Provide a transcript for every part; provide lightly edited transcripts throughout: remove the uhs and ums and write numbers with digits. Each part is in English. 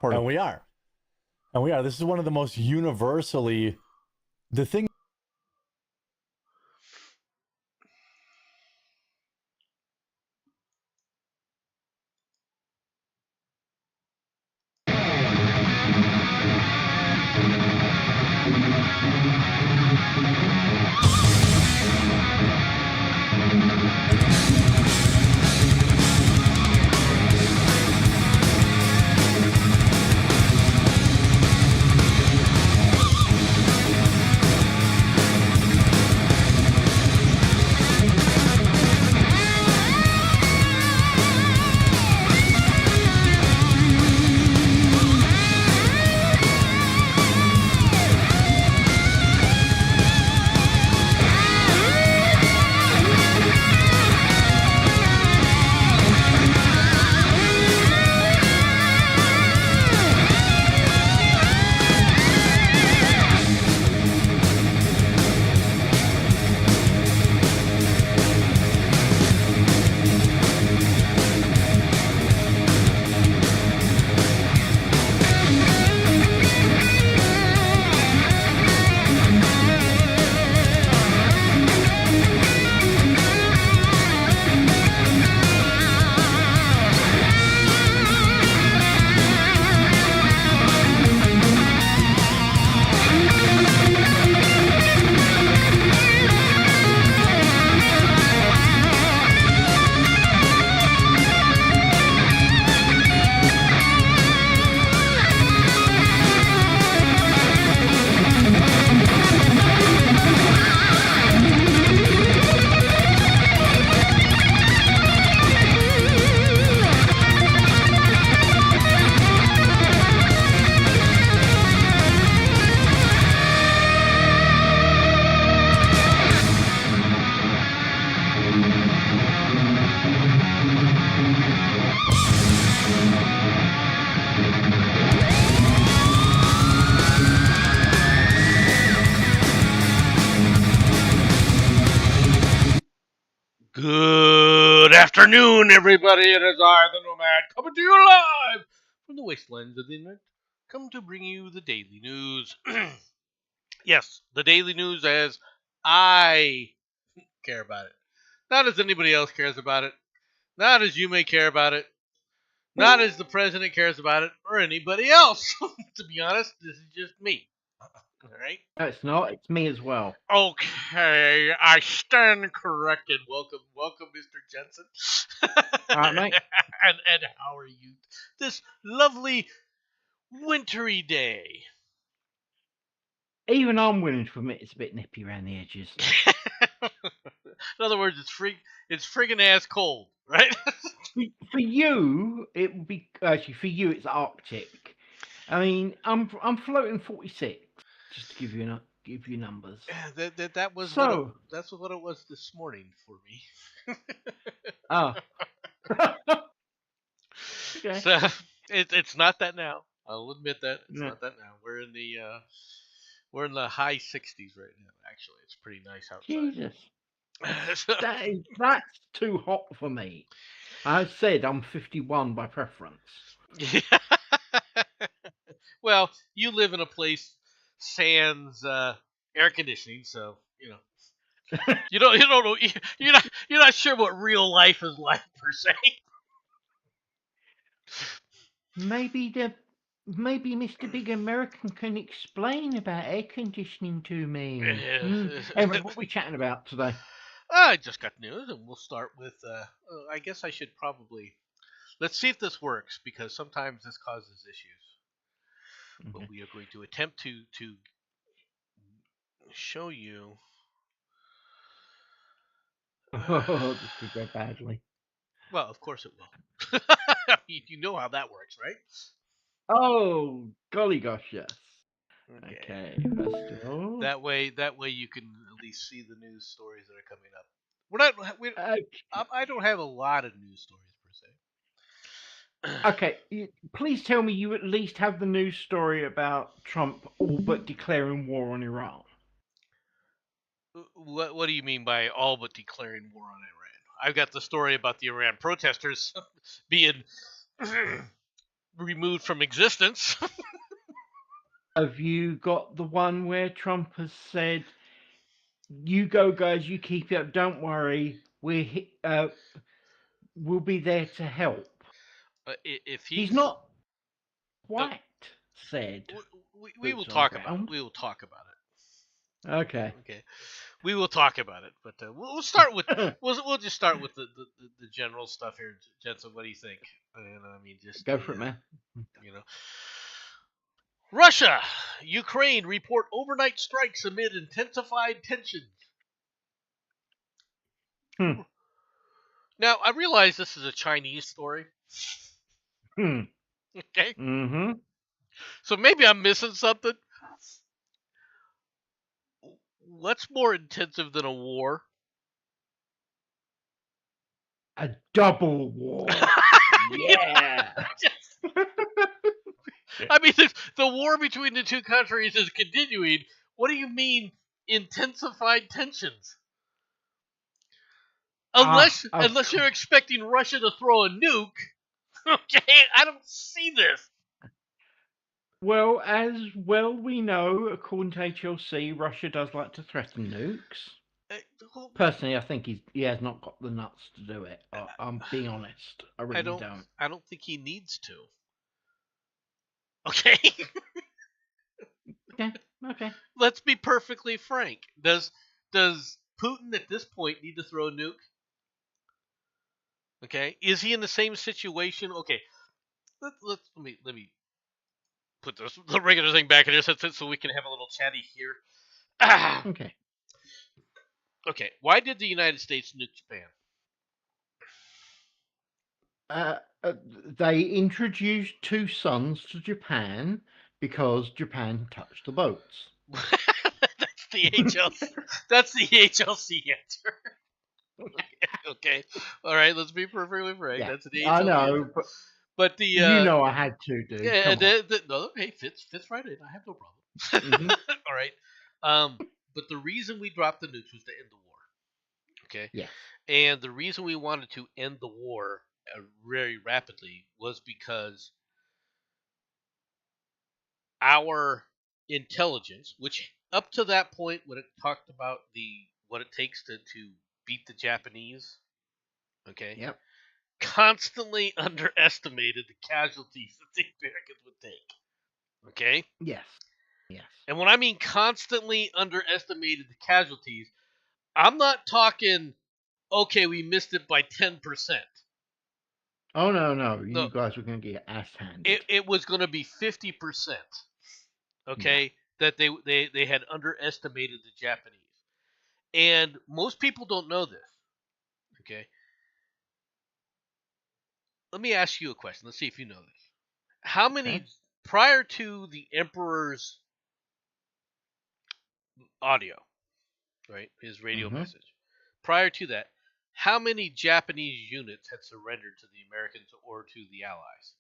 Part And of we are. And we are. This is one of the most universally the thing. Good afternoon, everybody. It is I, the Nomad, coming to you live from the wastelands of the internet, come to bring you the daily news. Yes, the daily news as I care about it. Not as anybody else cares about it. Not as you may care about it. Not as the president cares about it, or anybody else. To be honest, this is just me. All right? no, it's not. It's me as well. Okay, I stand corrected. Welcome, Mr. Jensen. All right, mate. And how are you this lovely wintry day? Even I'm willing to admit it's a bit nippy around the edges. In other words, it's friggin' ass cold, right? For you, it would be actually for you. It's Arctic. I mean, I'm floating 46. Just to give you numbers. that was So, that's what it was this morning for me. ah, okay. So it's not that now. I'll admit that it's No. not that now. We're in the high 60s right now. Actually, it's pretty nice outside. Jesus, that's too hot for me. I said I'm 51 by preference. Yeah. Well, you live in a place sans air conditioning, so you know you don't know you're not sure what real life is like per se. Maybe Mr. Big American can explain about air conditioning to me. Anyway, what are we chatting about today? I just got news, and we'll start with. I guess I should probably let's see if this works because sometimes this causes issues. But Okay. we are going to attempt to show you. Oh, this could go badly. Well, of course it will. You know how that works, right? Oh, golly gosh, yes. Okay. Okay, first of all. That way you can at least see the news stories that are coming up. We're not. Okay. I don't have a lot of news stories per se. Okay, please tell me you at least have the news story about Trump all but declaring war on Iran. What do you mean by all but declaring war on Iran? I've got the story about the Iran protesters being removed from existence. Have you got the one where Trump has said, "You go, guys. You keep it up. Don't worry. We'll be there to help." If He's he's, not quite said we will boots on talk the about it. ground. We will talk about it. Okay. Okay, we will talk about it. But we'll start with we'll just start with the general stuff here, Jensen. What do you think? I mean, just Go for it, man. You know, Russia, Ukraine report overnight strikes amid intensified tensions. Hmm. Now, I realize this is a Chinese story. Hmm. Okay, Mm-hmm. so maybe I'm missing something. What's more intensive than a war? A double war. Yeah. I mean, the war between the two countries is continuing. What do you mean intensified tensions? Unless you're expecting Russia to throw a nuke, okay? I don't see this. Well, as well we know, according to HLC, Russia does like to threaten nukes. Personally, I think he has not got the nuts to do it. I'm being honest. I really don't. I don't think he needs to. Okay? Okay. Let's be perfectly frank. Does Putin at this point need to throw a nuke? Okay? Is he in the same situation? Okay. Let me put the regular thing back in here so we can have a little chatty here. Okay. Okay. Why did the United States nuke Japan? They introduced two sons to Japan because Japan touched the boats. That's the HLC. That's the HLC answer. Okay. All right. Let's be perfectly frank. Yeah, That's the HLC. I know, but the you know I had to do. yeah. No, hey, fits right in. I have no problem. Mm-hmm. All right. But the reason we dropped the nukes was to end the war. Okay. Yeah. And the reason we wanted to end the war very rapidly was because our intelligence, which up to that point when it talked about what it takes to beat the Japanese, okay, Yep. constantly underestimated the casualties that the Americans would take. Okay? Yes. Yes. And when I mean constantly underestimated the casualties, I'm not talking, okay, we missed it by 10%. Oh no! You No. guys were going to get ass handed. It was going to be 50%. Okay? That they had underestimated the Japanese. And most people don't know this. Okay? Let me ask you a question. Let's see if you know this. How many, prior to the Emperor's audio, right, his radio message, prior to that, how many Japanese units had surrendered to the Americans or to the Allies?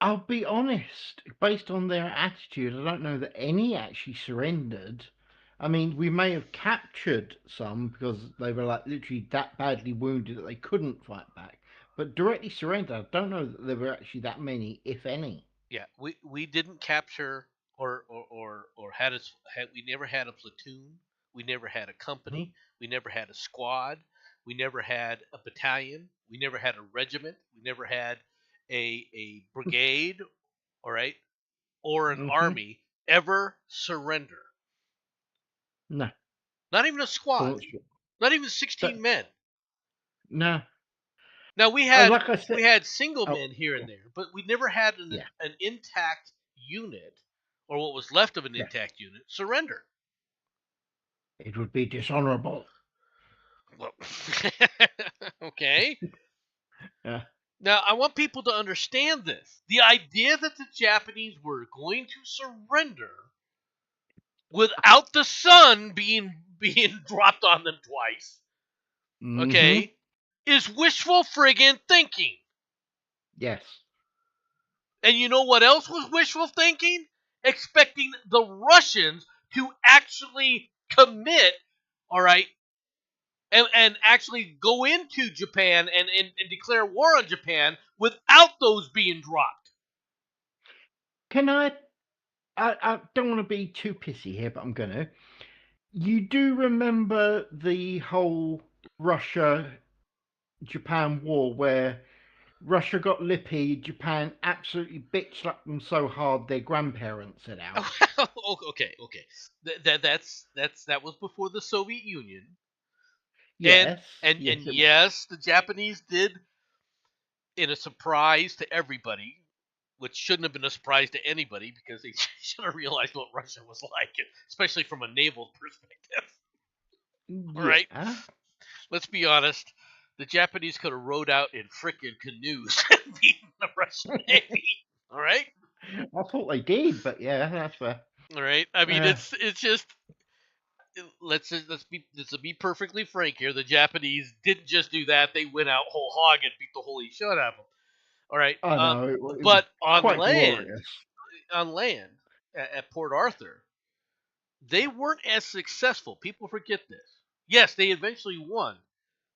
I'll be honest. Based on their attitude, I don't know that any actually surrendered. I mean, we may have captured some because they were like literally that badly wounded that they couldn't fight back. But directly surrender, I don't know that there were actually that many, if any. Yeah, we didn't capture or we never had a platoon, we never had a company, we never had a squad, we never had a battalion, we never had a regiment, we never had a brigade, all right, or an army ever surrender. No. Not even a squad. Not even 16 men. No. Now we had like I said, we had single men here and there, but we never had an intact unit, or what was left of an intact unit, surrender. It would be dishonorable. Well, okay. Yeah. Now I want people to understand this. The idea that the Japanese were going to surrender without the sun being dropped on them twice, okay, is wishful friggin' thinking. Yes. And you know what else was wishful thinking? Expecting the Russians to actually commit, all right, and actually go into Japan and declare war on Japan without those being dropped. Can I don't want to be too pissy here, but I'm gonna. You do remember the whole Russia-Japan war where Russia got lippy, Japan absolutely bitch slapped them so hard their grandparents said out. Okay. That was before the Soviet Union. And Yes, and yes, and it was. yes, the Japanese did, in a surprise to everybody, which shouldn't have been a surprise to anybody because they should have realized what Russia was like, especially from a naval perspective. All right, Yeah. let's be honest. The Japanese could have rowed out in frickin' canoes and beaten the Russian Navy. All right, I thought they did, but yeah, that's fair. all right. I mean, Uh, it's just let's be perfectly frank here. The Japanese didn't just do that; they went out whole hog and beat the holy shit out of them. All right, I know it was but on quite land, glorious. at Port Arthur, they weren't as successful. People forget this. Yes, they eventually won,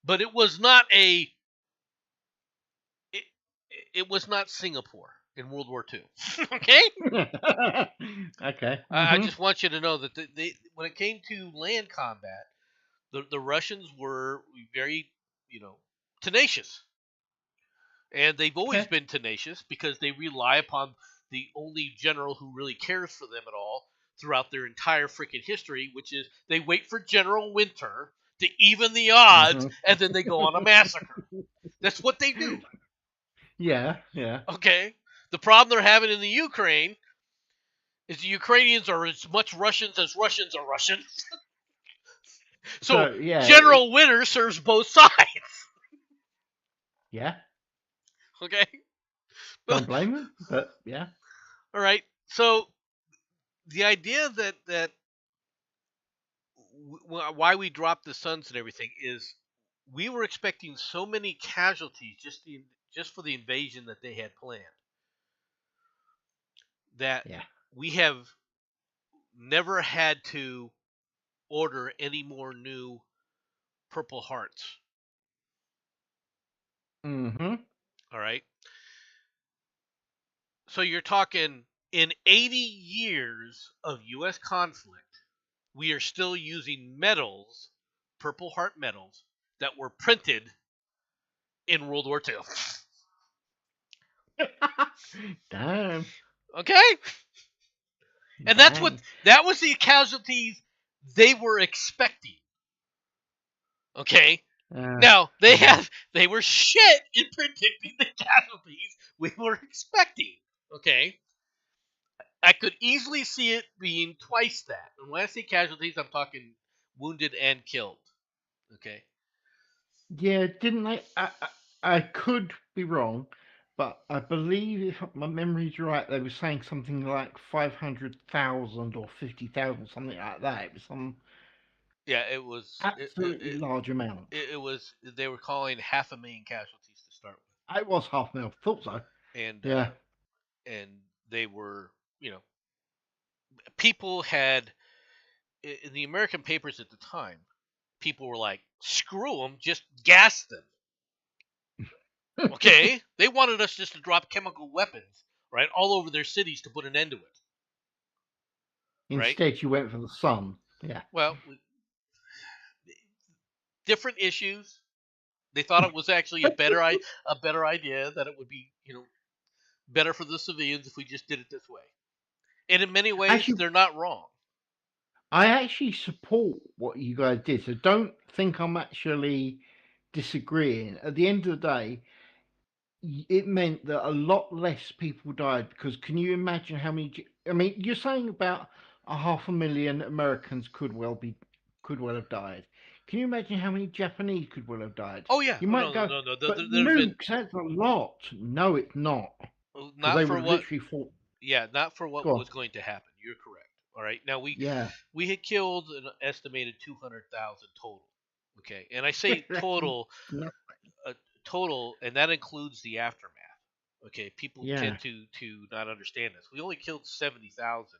but it, it was not Singapore in World War II. Okay, Okay. I just want you to know that when it came to land combat, the Russians were very, tenacious, and they've always Okay. been tenacious because they rely upon the only general who really cares for them at all throughout their entire freaking history, which is they wait for General Winter to even the odds, hmm and then they go on a massacre. That's what they do. Yeah. Yeah. Okay. The problem they're having in the Ukraine is the Ukrainians are as much Russians as Russians are Russians. So So yeah. General Winter serves both sides. Yeah. Okay. Don't blame him, but yeah. All right. So the idea that why we dropped the Suns and everything is we were expecting so many casualties just for the invasion that they had planned that Yeah. we have never had to order any more new Purple Hearts. Mm-hmm. All right. So you're talking in 80 years of U.S. conflict, we are still using medals, Purple Heart medals, that were printed in World War II. Damn. Okay? And Dang. that was the casualties they were expecting. Okay? Uh, Now, yeah. they were shit in predicting the casualties we were expecting. Okay? I could easily see it being twice that. And when I say casualties, I'm talking wounded and killed. Okay? Yeah. Didn't they? I could be wrong, but I believe if my memory's right, they were saying something like 500,000 or 50,000, something like that. It was some Yeah, it was absolutely large amount. it was they were calling 500,000 casualties to start It was half mil. Thought so. with, and Yeah. they were, people had in the American papers at the time, people were like, screw them, just gas them. Okay, they wanted us just to drop chemical weapons right all over their cities to put an end to it. Right. Instead, you went for the sun. Yeah. Well, different issues. They thought it was actually a better idea, that it would be, better for the civilians if we just did it this way. And in many ways, Actually, they're not wrong. I actually support what you guys did, so don't think I'm actually disagreeing. At the end of the day, it meant that a lot less people died because can you imagine how many? I mean, you're saying about 500,000 Americans could well have died. Can you imagine how many Japanese could well have died? Oh yeah, You oh, might no, go, no, no. but There have been nukes, that's a lot. No, it's not, because not they for would what. literally fought. Yeah, not for what Go on. was going to happen. You're correct. All right. Now Yeah. we had killed an estimated 200,000 total. Okay, and I say total, No. uh, and that includes the aftermath. Okay, people Yeah. tend to not understand this. We only killed 70,000,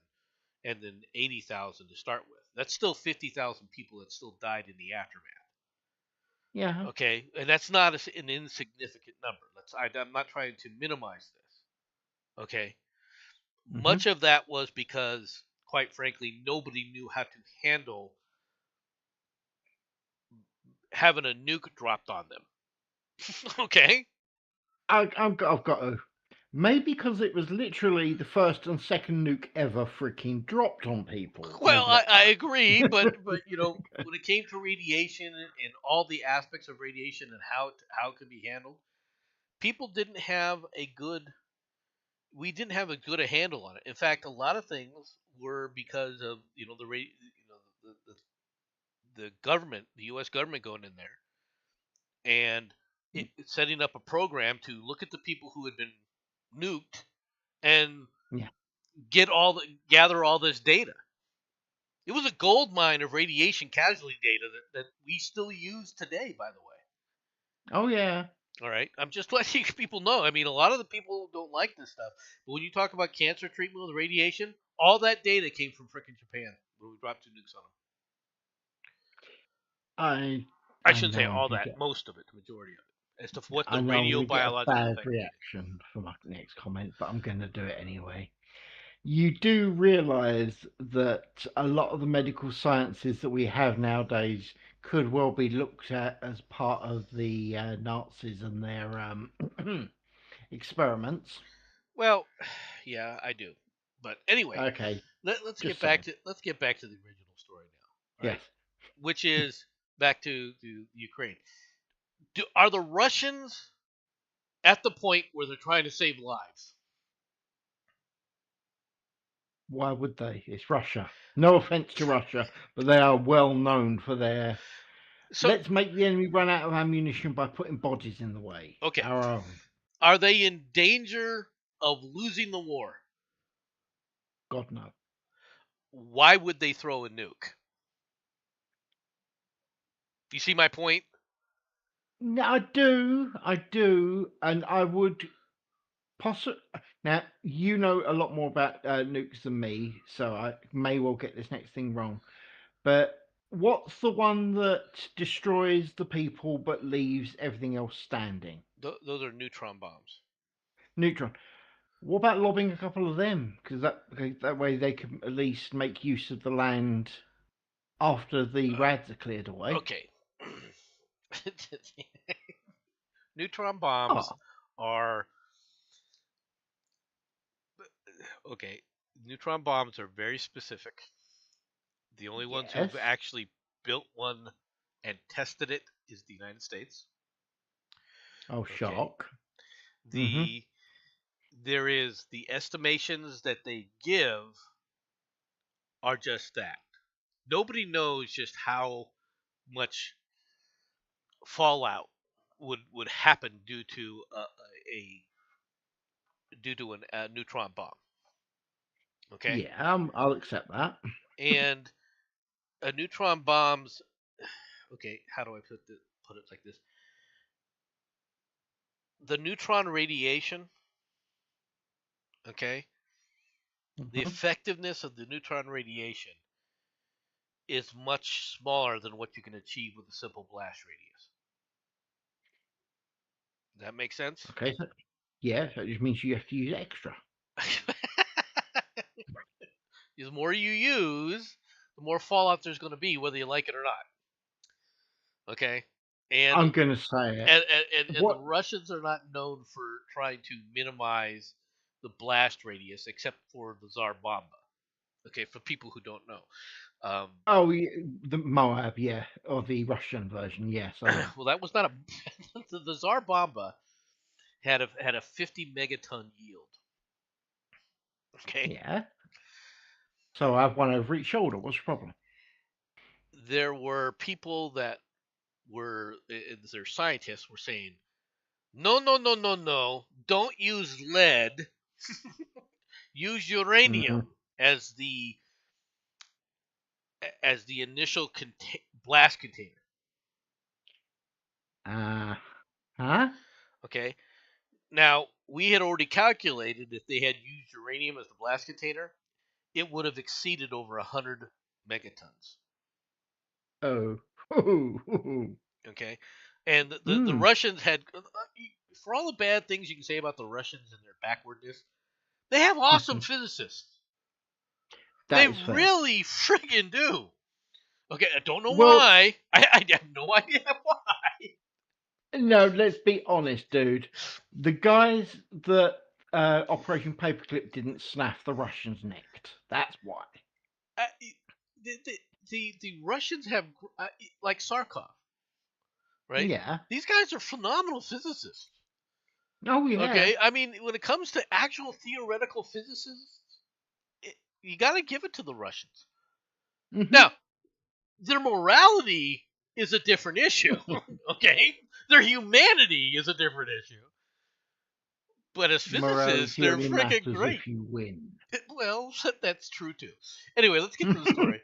and then 80,000 to start with. That's still 50,000 people that still died in the aftermath. Yeah. Okay, and that's not an insignificant number. I'm not trying to minimize this. Okay, Hmm. much of that was because, quite frankly, nobody knew how to handle having a nuke dropped on them. Okay. I've got to. Maybe because it was literally the first and second nuke ever freaking dropped on people. Well, Maybe I that's why. agree, but when it came to radiation and all the aspects of radiation and how it could be handled, people didn't have a good we didn't have a good a handle on it. In fact, a lot of things were because of the government, the U.S. government going in there and setting up a program to look at the people who had been nuked and Yeah. gather all this data. It was a gold mine of radiation casualty data that we still use today, by the way. Oh yeah. All right, I'm just letting people know. I mean, a lot of the people don't like this stuff, but when you talk about cancer treatment with radiation, all that data came from frickin' Japan when we dropped two nukes on them. I I shouldn't say know I'm all gonna that, get. most of it, the majority of it, as to what the I know I'm gonna get a radiobiological bad effect data. reaction for my next comment, but I'm gonna do it anyway. You do realize that a lot of the medical sciences that we have nowadays could well be looked at as part of the Nazis and their experiments. Well, yeah, I do. But anyway, Okay, let's just get back saying. to the original story now, all Yes. right? Which is back to Ukraine. Are the Russians at the point where they're trying to save lives? Why would they? It's Russia. No offense to Russia, but they are well known for their. So, Let's make the enemy run out of ammunition by putting bodies in the way. okay, Our own. are they in danger of losing the war? God no. Why would they throw a nuke? You see my point? No, I do, and I would possibly. Now you know a lot more about nukes than me, so I may well get this next thing wrong. But what's the one that destroys the people but leaves everything else standing? Those are neutron bombs. Neutron. What about lobbing a couple of them? Because that way they can at least make use of the land after the rads are cleared away. Okay. Neutron bombs Oh, are okay. Neutron bombs are very specific. The only ones who yes. have actually built one and tested it is the United States. Oh, Okay. shock. There is the estimations that they give are just that. Nobody knows just how much fallout would happen due to a neutron bomb. Okay, Yeah, I'll accept that. and a neutron bombs. Okay, how do I put it like this? The neutron radiation. Okay, the Mhm. effectiveness of the neutron radiation is much smaller than what you can achieve with a simple blast radius. Does that make sense? Okay, so yeah, so it just means you have to use extra. The more you use, the more fallout there's going to be, whether you like it or not. Okay, and I'm gonna say it. and the What? Russians are not known for trying to minimize the blast radius, except for the Tsar Bomba. Okay, for people who don't know. Oh, the Moab, yeah, or the Russian version, yes. Well, that was not a the Tsar Bomba had a 50 megaton yield. Okay, Yeah. So I have one over each shoulder. What's the problem? there were people that were their scientists were saying, no, no, no, no, no, don't use lead. Use uranium Mm-hmm. as the initial blast container. Huh? Okay. Now we had already calculated if they had used uranium as the blast container, it would have exceeded over 100 megatons. Oh. Okay. And the Russians had, for all the bad things you can say about the Russians and their backwardness, they have awesome physicists. They really friggin' do. Okay, I don't know why. I have no idea why. No, let's be honest, dude. The guys that Operation Paperclip didn't snaff, the Russians nicked. That's why. The Russians have, like Sarkov, right? Yeah. These guys are phenomenal physicists. Oh, yeah. Okay, I mean, when it comes to actual theoretical physicists, you got to give it to the Russians. Mm-hmm. Now, their morality is a different issue, okay? Their humanity is a different issue. But as physicists, they're freaking great. If you win. Well, that's true too. Anyway, let's get to the story.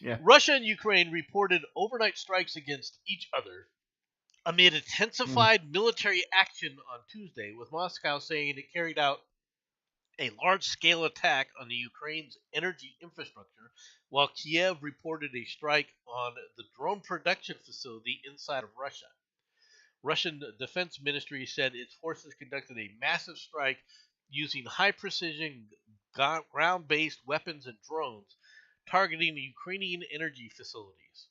Yeah. Russia and Ukraine reported overnight strikes against each other amid intensified military action on Tuesday, with Moscow saying it carried out a large-scale attack on the Ukraine's energy infrastructure, while Kiev reported a strike on the drone production facility inside of Russia. Russian Defense Ministry said its forces conducted a massive strike using high-precision ground-based weapons and drones, targeting the Ukrainian energy facilities.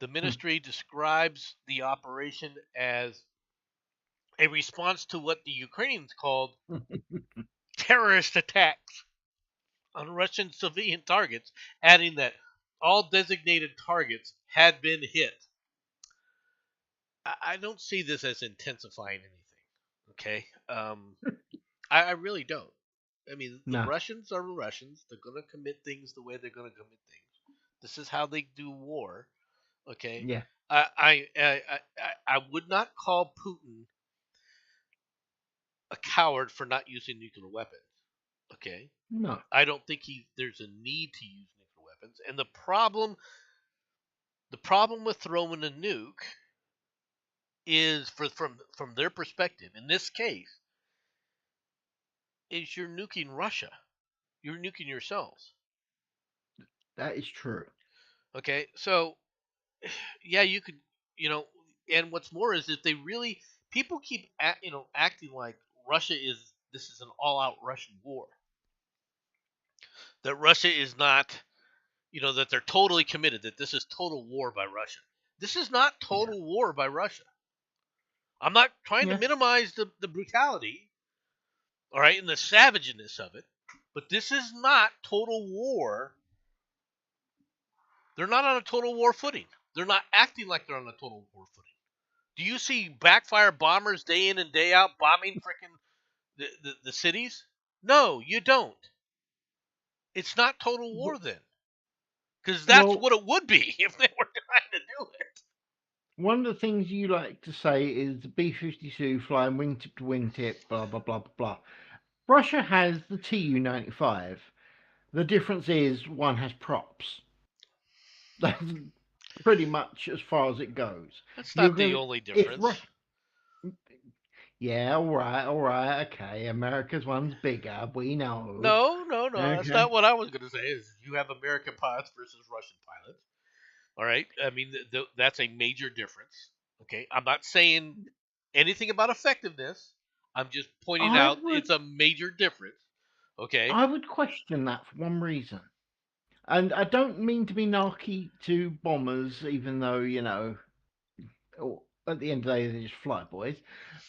The ministry describes the operation as a response to what the Ukrainians called terrorist attacks on Russian civilian targets, adding that all designated targets had been hit. I don't see this as intensifying anything, okay? I really don't. I mean, the Russians are Russians. They're going to commit things the way they're going to commit things. This is how they do war, okay? Yeah. I would not call Putin a coward for not using nuclear weapons, okay? No. I don't think there's a need to use nuclear weapons. And the problem with throwing a nuke is, from their perspective, in this case, is you're nuking Russia. You're nuking yourselves. That is true. Okay, so yeah, you could, and what's more is that people keep acting like this is an all-out Russian war. That Russia is not, that they're totally committed, that this is total war by Russia. This is not total war by Russia. I'm not trying to minimize the brutality, all right, and the savageness of it, but this is not total war. They're not on a total war footing. They're not acting like they're on a total war footing. Do you see backfire bombers day in and day out bombing frickin' the cities? No, you don't. It's not total war then. Because that's what it would be if they were trying to do it. One of the things you like to say is the B-52 flying wingtip to wingtip, blah, blah, blah, blah, blah. Russia has the Tu-95. The difference is one has props. That's pretty much as far as it goes. That's not the only difference. Yeah, all right, okay. America's one's bigger, we know. No. Okay. That's not what I was going to say. Is you have American pilots versus Russian pilots. All right. I mean, that's a major difference. Okay. I'm not saying anything about effectiveness. I'm just pointing out it's a major difference. Okay. I would question that for one reason. And I don't mean to be narky to bombers, even though, at the end of the day, they're just flyboys.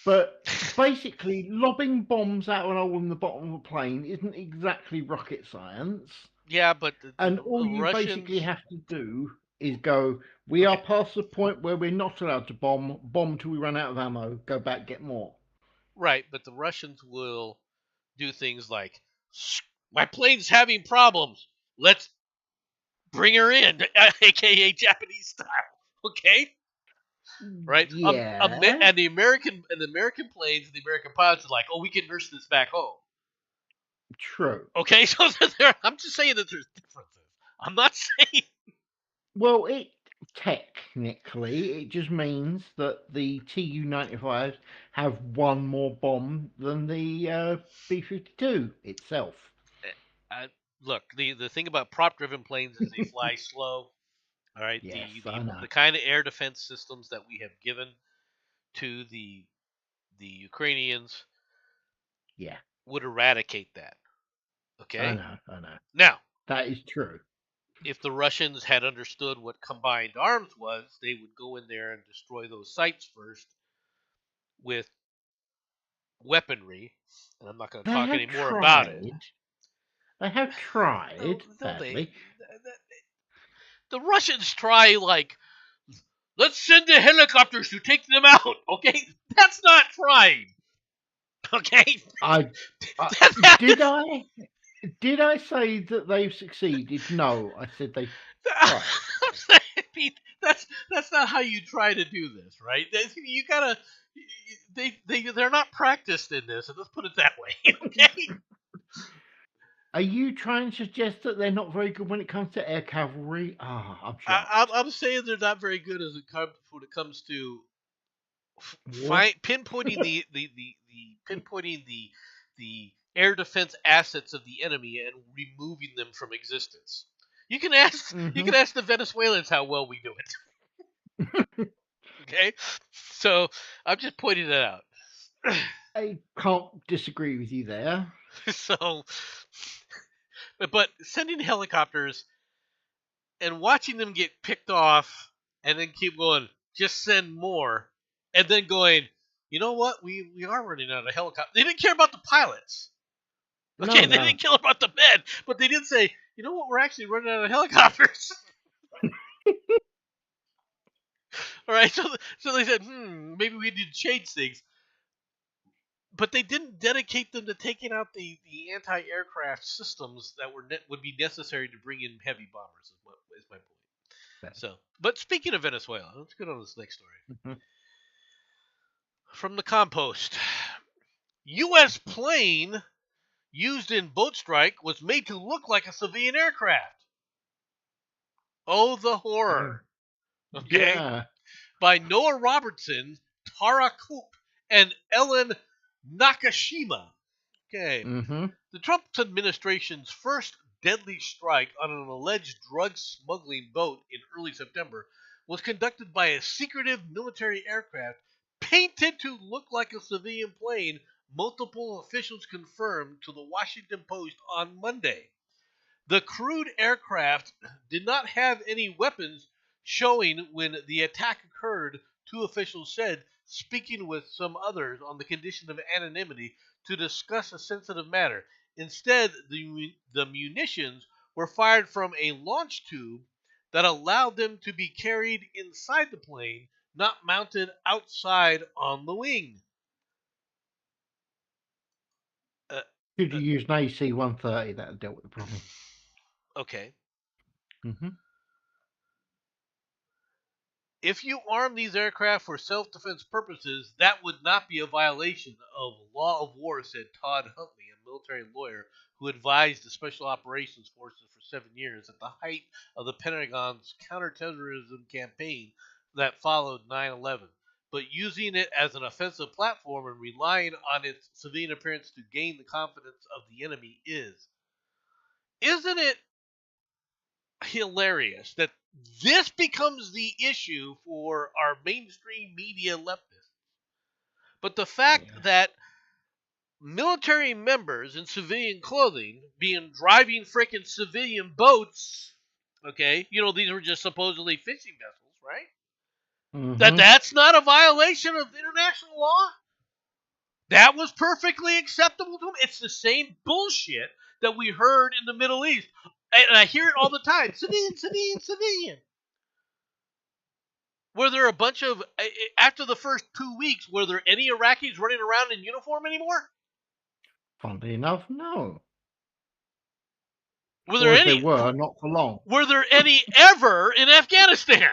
But basically, lobbing bombs out an hole in the bottom of a plane isn't exactly rocket science. Yeah, but all you basically have to do is go, we are past the point where we're not allowed to bomb till we run out of ammo, go back, get more. Right, but the Russians will do things like, my plane's having problems. Let's bring her in, aka Japanese style. Okay? Right? Yeah. And the American planes, the American pilots are like, we can nurse this back home. True. Okay, so I'm just saying that there's differences. I'm not saying. Well, technically, it just means that the Tu-95s have one more bomb than the B-52 itself. Look, the thing about prop-driven planes is they fly slow. All right, Yes, I know. the kind of air defense systems that we have given to the Ukrainians Yeah, would eradicate that. I Okay? know. I know. Now, That is true. if the Russians had understood what combined arms was, they would go in there and destroy those sites first with weaponry. And I'm not going to They talk have any more about it. tried. They have tried, No, badly. the Russians try like, let's send the helicopters to take them out. Okay, that's not trying. Okay, I That- did I say that they've succeeded? No, I said they've I tried. mean, that's not how you try to do this, right? You gotta. They're not practiced in this. Let's put it that way. Okay. Are you trying to suggest that they're not very good when it comes to air cavalry? Ah, I'm shocked. I'm saying they're not very good when it comes to War? pinpointing the air defense assets of the enemy and removing them from existence. You can ask the Venezuelans how well we do it. Okay, so I'm just pointing that out. I can't disagree with you there. So, but sending helicopters and watching them get picked off and then keep going, just send more, and then going, you know what? We are running out of helicopters. They didn't care about the pilots. Okay, No, they didn't care about the men, but they did say, you know what? We're actually running out of helicopters. All right, so they said, maybe we need to change things. But they didn't dedicate them to taking out the anti-aircraft systems that would be necessary to bring in heavy bombers. Is my point. Okay. So, but speaking of Venezuela, let's get on this next story. Mhm. From the Compost, U.S. plane used in boat strike was made to look like a civilian aircraft. Oh, the horror! Okay, Yeah. by Noah Robertson, Tara Koop, and Ellen Nakashima. Okay. Mm-hmm. The Trump administration's first deadly strike on an alleged drug smuggling boat in early September was conducted by a secretive military aircraft painted to look like a civilian plane, multiple officials confirmed to the Washington Post on Monday. The crude aircraft did not have any weapons showing when the attack occurred, two officials said, speaking with some others on the condition of anonymity to discuss a sensitive matter. Instead, the munitions were fired from a launch tube that allowed them to be carried inside the plane, not mounted outside on the wing. Could you use an AC-130 that dealt with the problem? Okay. Mm-hmm. If you arm these aircraft for self-defense purposes, that would not be a violation of law of war, said Todd Huntley, a military lawyer who advised the Special Operations Forces for 7 years at the height of the Pentagon's counterterrorism campaign that followed 9/11. But using it as an offensive platform and relying on its civilian appearance to gain the confidence of the enemy isn't it hilarious that this becomes the issue for our mainstream media leftists? But the fact that military members in civilian clothing being driving freaking civilian boats, okay, these were just supposedly fishing vessels, right? Mm-hmm. That's not a violation of international law. That was perfectly acceptable to them. It's the same bullshit that we heard in the Middle East. And I hear it all the time. Civilian, civilian, civilian. Were there a bunch of, after the first 2 weeks, were there any Iraqis running around in uniform anymore? Funnily enough, no. Were there any? They were, not for long. Were there any ever in Afghanistan?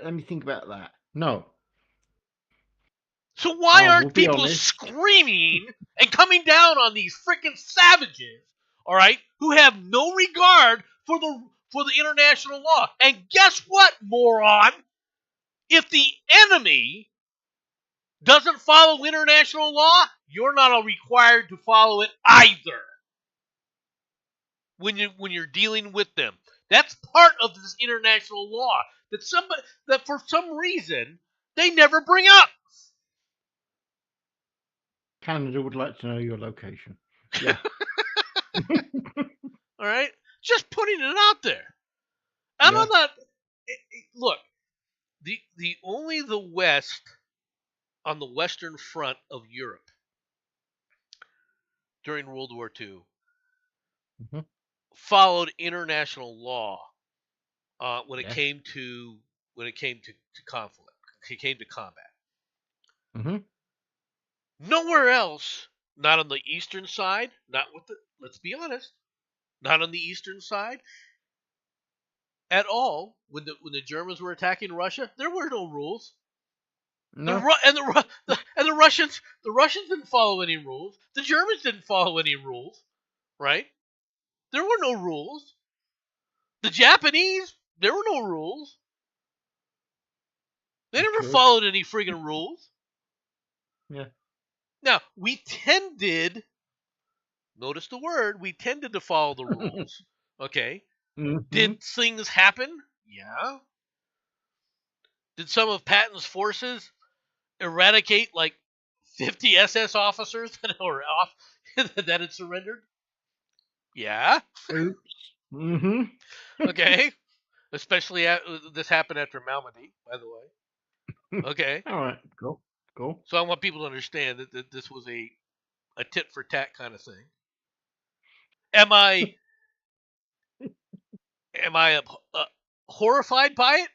Let me think about that. No. So why aren't we'll be people honest. screaming and coming down on these freaking savages, all right, who have no regard for the international law? And guess what, moron? If the enemy doesn't follow international law, you're not required to follow it either. When you're dealing with them, That's part of this international law that for some reason they never bring up. Canada would like to know your location. Yeah. All right, just putting it out there. And Yeah. I'm not. Look, the only the West on the Western Front of Europe during World War II Mhm. followed international law when it Yeah. came to conflict. It came to combat. Hmm. Nowhere else, not on the eastern side, not with the. Let's be honest, not on the eastern side at all. When the Germans were attacking Russia, there were no rules. No. The Russians didn't follow any rules. The Germans didn't follow any rules, right? There were no rules. The Japanese, there were no rules. They That's never true. followed any friggin' rules. Yeah. Now, we tended, notice the word, we tended to follow the rules. Okay? Mhm. Did things happen? Yeah. Did some of Patton's forces eradicate like 50 SS officers that were off that had surrendered? Yeah. Oops. Hmm. Okay. Especially this happened after Malmedy, by the way. Okay. All right. Cool. Cool. So I want people to understand that this was a tit for tat kind of thing. Am I horrified by it?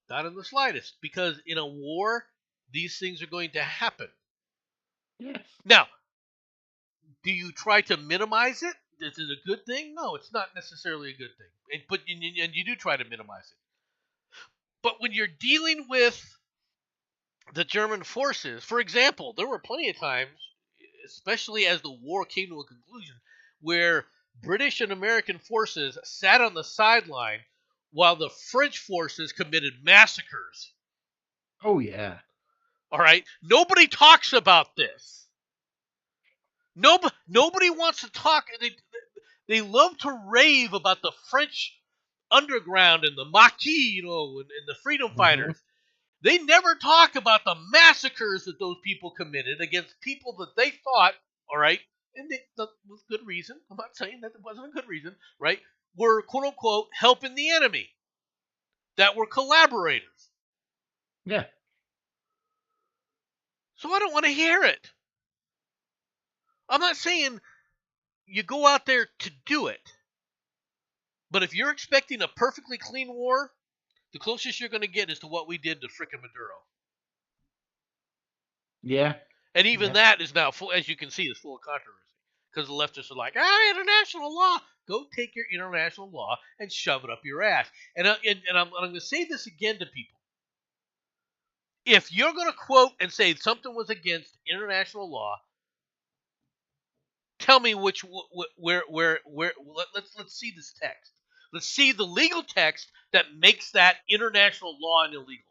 Not in the slightest, because in a war, these things are going to happen. Yes. Now, do you try to minimize it? Is it a good thing? No, it's not necessarily a good thing. And you do try to minimize it. But when you're dealing with the German forces, for example, there were plenty of times, especially as the war came to a conclusion, where British and American forces sat on the sideline while the French forces committed massacres. Oh yeah. All right? Nobody talks about this. Nobody wants to talk. They love to rave about the French underground and the Maquis, and the freedom fighters. They never talk about the massacres that those people committed against people that they thought, all right, and that was good reason. I'm not saying that it wasn't a good reason, right? Were quote unquote helping the enemy, that were collaborators. Yeah. So I don't want to hear it. I'm not saying you go out there to do it. But if you're expecting a perfectly clean war, the closest you're going to get is to what we did to frickin' Maduro. Yeah. And even Yeah. that is now, full, as you can see, is full of controversy. Because the leftists are like, international law. Go take your international law and shove it up your ass. And I'm going to say this again to people. If you're going to quote and say something was against international law, tell me where let's see this text. Let's see the legal text that makes that international law illegal.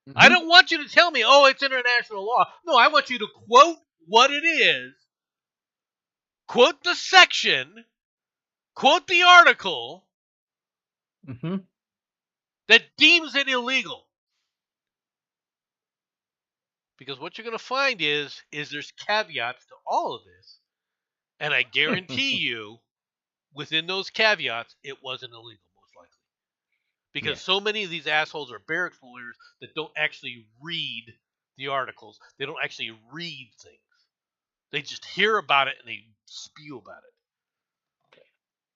Mhm. I don't want you to tell me, oh, it's international law. No, I want you to quote what it is, quote the section, quote the article Mhm. that deems it illegal. Because what you're going to find is there's caveats to all of this. And I guarantee you, within those caveats, it wasn't illegal, most likely. Because so many of these assholes are barracks lawyers that don't actually read the articles. They don't actually read things. They just hear about it and they spew about it.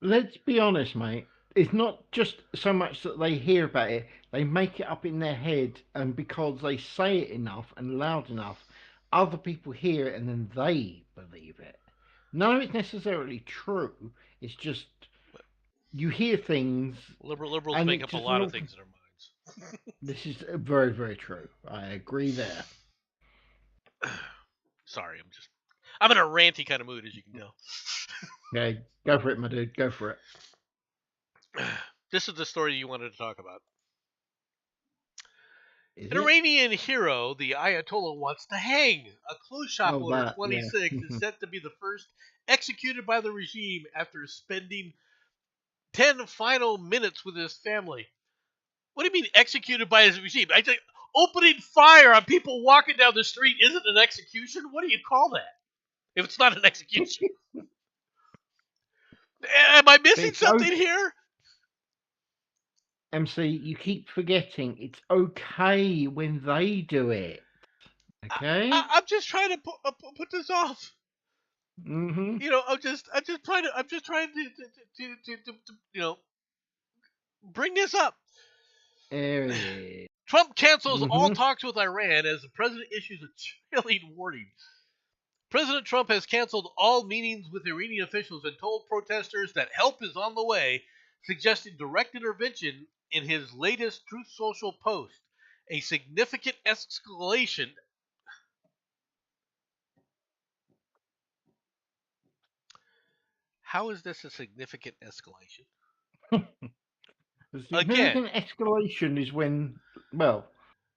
Let's be honest, mate. It's not just so much that they hear about it, they make it up in their head, and because they say it enough and loud enough, other people hear it and then they believe it. None of it's necessarily true. It's just you hear things. Liberals And make it up a just lot of look- things in their minds. This is very, very true. I agree there. Sorry, I'm in a ranty kind of mood, as you can tell. Okay, go for it, my dude. Go for it. This is the story you wanted to talk about. Is An it? Iranian hero, the Ayatollah, wants to hang. A clothes shop Oh, owner, that, 26, yeah. is set to be the first executed by the regime after spending 10 final minutes with his family. What do you mean executed by his regime? I think opening fire on people walking down the street isn't an execution? What do you call that if it's not an execution? Am I missing It's something here? MC, you keep forgetting it's okay when they do it. Okay? I'm just trying to put this off. Mm-hmm. You know, I'm just trying to bring this up. There it is. Trump cancels all Mhm. talks with Iran as the president issues a chilling warning. President Trump has canceled all meetings with Iranian officials and told protesters that help is on the way, suggesting direct intervention in his latest Truth Social post. A significant escalation. How is this a significant escalation? The Again, significant escalation is when, well,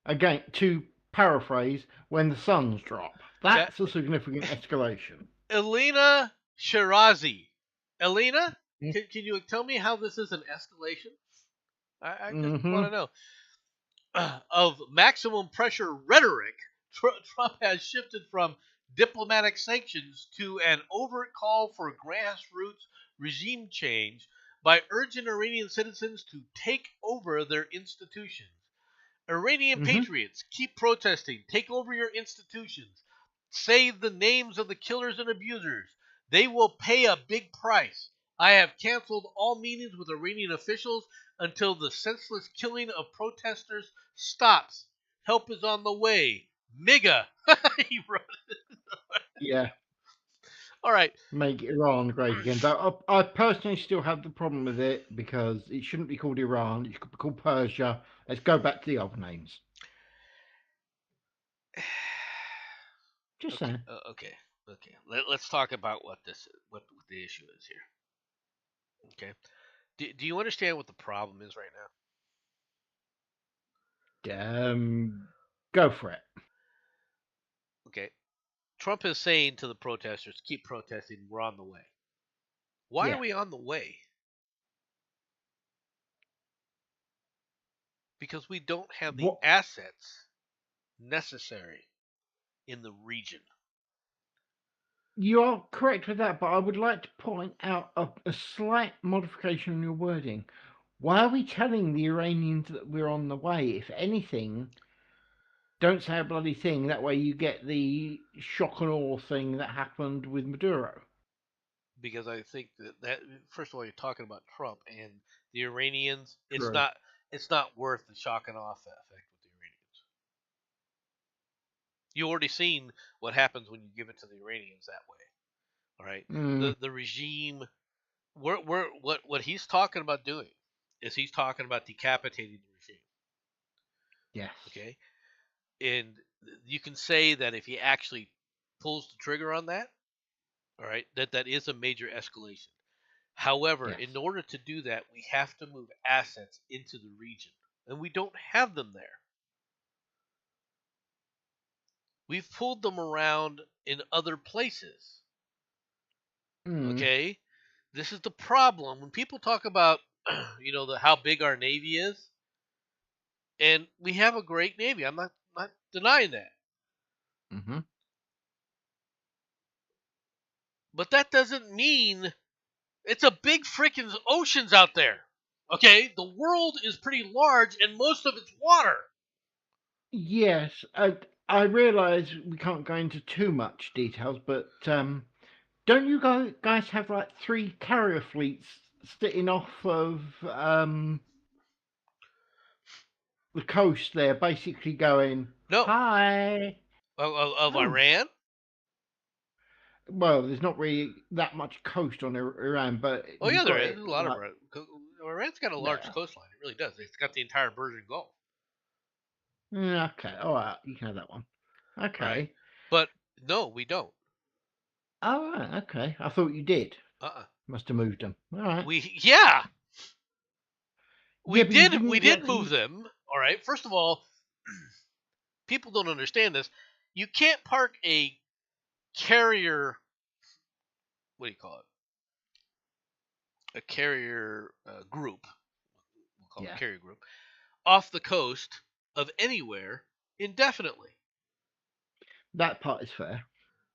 again, to paraphrase, when the suns drop. That's a significant escalation. Elena Shirazi. Elena, Mm. can you tell me how this is an escalation? I just Mhm. want to know. Of maximum pressure rhetoric, Trump has shifted from diplomatic sanctions to an overt call for grassroots regime change by urging Iranian citizens to take over their institutions. Iranian Mhm. patriots, keep protesting, take over your institutions, say the names of the killers and abusers. They will pay a big price. I have canceled all meetings with Iranian officials until the senseless killing of protesters stops. Help is on the way. MIGA. He wrote it. Yeah, All right. make Iran great again. Though I personally still have the problem with it because it shouldn't be called Iran. It should be called Persia. Let's go back to the old names. Just Okay. saying. Okay. Okay. Let's talk about what the issue is here. Okay. Do you understand what the problem is right now? Go for it. Okay. Trump is saying to the protesters, keep protesting, we're on the way. Why are Yeah. we on the way? Because we don't have the What? assets necessary in the region. You are correct with that, but I would like to point out a slight modification in your wording. Why are we telling the Iranians that we're on the way? If anything, don't say a bloody thing. That way you get the shock and awe thing that happened with Maduro. Because I think that first of all, you're talking about Trump and the Iranians. True. It's not worth the shock and awe effect with the Iranians. You already seen what happens when you give it to the Iranians that way. All right, Mm, the regime. What he's talking about doing is he's talking about decapitating the regime. yes. Okay, and you can say that if he actually pulls the trigger on that, all right, that is a major escalation. However, Yes. in order to do that, we have to move assets into the region, and we don't have them there. We've pulled them around in other places. Mm, Okay, this is the problem when people talk about how big our navy is, and we have a great navy. I'm not denying that. hmm But that doesn't mean it's a big freaking oceans out there. Okay? The world is pretty large and most of it's water. Yes. I realise we can't go into too much details, but don't you guys have like 3 carrier fleets sitting off of the coast there, basically going, No. hi. Of Oh, Iran? well, there's not really that much coast on Iran, but Oh yeah, you've there got is. it There's a lot of like Iran's got a large there. coastline. It really does. It's got the entire Persian Gulf. Okay, all right, you can have that one. All right. Okay. But no, we don't. All right, okay. I thought you did. Uh-uh. Must have moved them. All right. Yeah. Yeah, but you We didn't did move actually. them. All right. First of all, people don't understand this. You can't park a carrier, what do you call it? a carrier group, we'll call it Yeah. a carrier group, off the coast of anywhere indefinitely. That part is fair.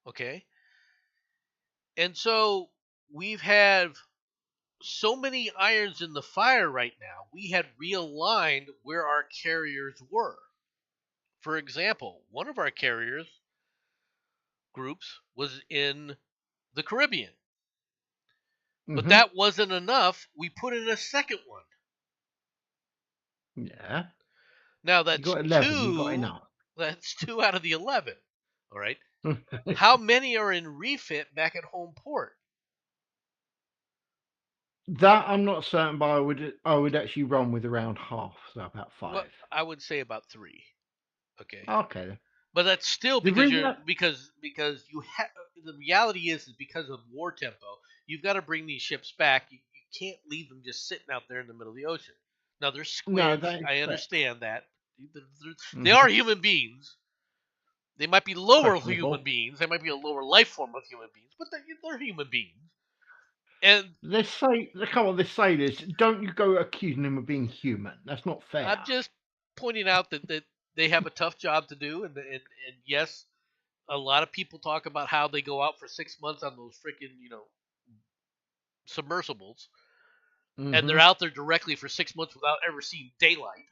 Okay, and so we've had so many irons in the fire right now. We had realigned where our carriers were. For example, one of our carriers groups was in the Caribbean. But Hmm. that wasn't enough. We put in a second one. Yeah. Now You got 11. You got enough. That's 2 out of the 11. All right. How many are in refit back at home port? That I'm not certain, but I would actually run with around half, so about Well, 5. I would say about 3. Okay. Okay. Then. But that's still The because reason you're that, because you have the reality is because of war tempo, you've got to bring these ships back. You can't leave them just sitting out there in the middle of the ocean. Now they're no, squids. that is I fair. understand that. They Mhm. are human beings. They might be lower Questionable. human beings. They might be a lower life form of human beings, but they're human beings. And They say, come on, they say this. Don't you go accusing them of being human? That's not fair. I'm just pointing out that they have a tough job to do, and yes, a lot of people talk about how they go out for 6 months on those freaking submersibles, and they're Hmm. out there directly for 6 months without ever seeing daylight.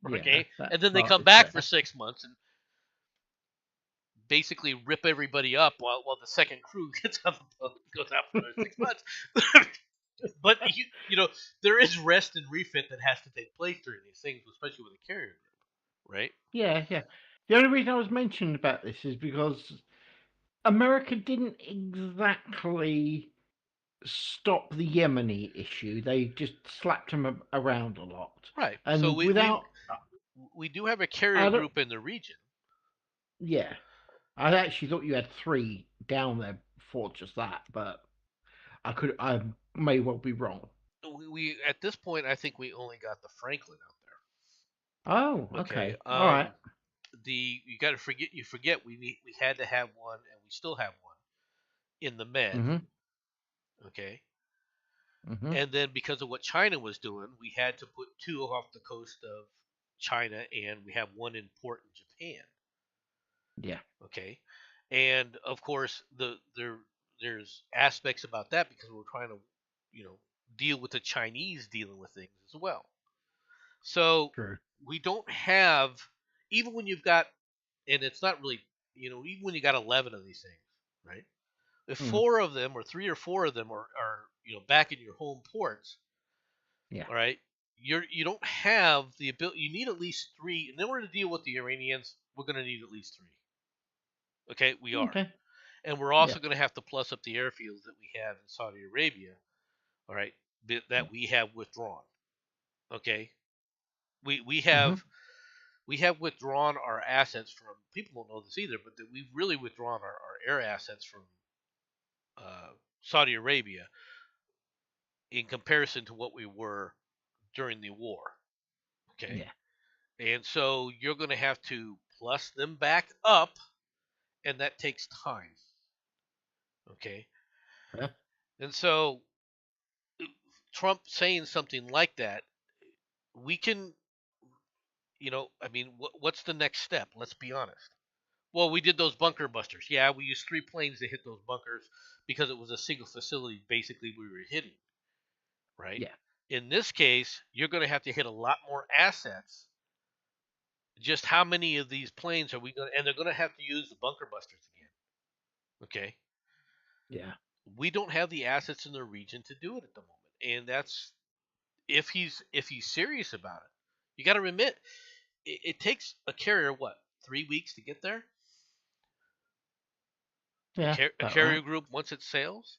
Yeah, Okay, that and then they part come is back fair. for 6 months and basically rip everybody up while the second crew gets on the boat and goes out for another 6 months. But there is rest and refit that has to take place during these things, especially with a carrier group, right? Yeah, yeah. The only reason I was mentioning about this is because America didn't exactly stop the Yemeni issue. They just slapped him around a lot. Right. So And without, we do have a carrier I don't, group in the region. yeah, I actually thought you had 3 down there for just that, but I may well be wrong. We at this point, I think we only got the Franklin out Oh, there. Okay. okay, all right. You got to forget we had to have one, and we still have one in the Med. Mm-hmm. Okay. Mm-hmm. And then because of what China was doing, we had to put 2 off the coast of China, and we have 1 in port in Japan. Yeah. Okay, and of course there's aspects about that because we're trying to deal with the Chinese dealing with things as well. So True. we don't have, even when you've got, and it's not really, even when you got 11 of these things, right? If Mm. 4 of them or 3 or 4 of them are back in your home ports, Yeah. all right, you don't have the ability. You need at least 3 in order to deal with the Iranians. We're going to need at least 3. Okay, we are. Okay. And we're also Yeah. going to have to plus up the airfields that we have in Saudi Arabia, all right, that we have withdrawn. Okay, we have we have withdrawn our assets from. People don't know this either, but that we've really withdrawn our air assets from Saudi Arabia in comparison to what we were during the war. Okay, Yeah. and so you're going to have to plus them back up, and that takes time. Okay, Yeah. and so Trump saying something like that, we can, I mean, what's the next step? Let's be honest. Well, we did those bunker busters. Yeah, we used 3 planes to hit those bunkers because it was a single facility basically we were hitting, right? Yeah. In this case, you're going to have to hit a lot more assets. Just how many of these planes are we going to, and they're going to have to use the bunker busters again. Okay? Yeah. We don't have the assets in the region to do it at the moment. And that's if he's serious about it. You got to remit it takes a carrier what 3 weeks to get there. Yeah. A carrier group once it sails.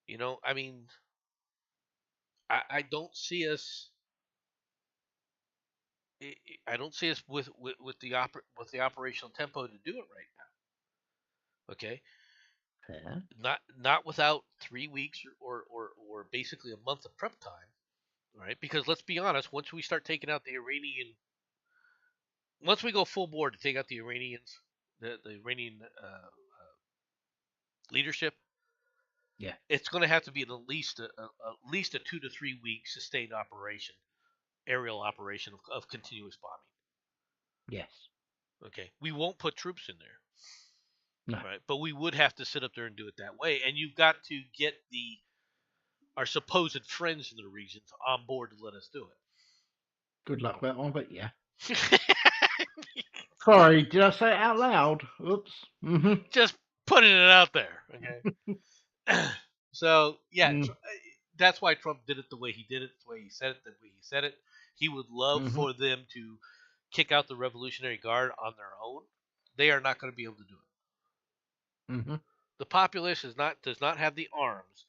I mean, I don't see us. I don't see us with the operational tempo to do it right now. Okay, Fair. not without 3 weeks or basically a month of prep time, right? Because let's be honest, once we start taking out the Iranian, once we go full board to take out the Iranians, the Iranian leadership, Yeah. it's going to have to be at least a 2 to 3 week sustained operation, aerial operation of continuous bombing. Yes. Okay, we won't put troops in there. No. Right, but we would have to sit up there and do it that way, and you've got to get our supposed friends in the regions on board to let us do Good luck with that one, but yeah. it. Sorry, did I say it out loud? Oops. Just putting it out there, okay? So yeah, Mm. that's why Trump did it the way he did it, the way he said it, the way he said it. He would love Mhm. for them to kick out the Revolutionary Guard on their own. They are not going to be able to do it. Mm-hmm. The populace does not have the arms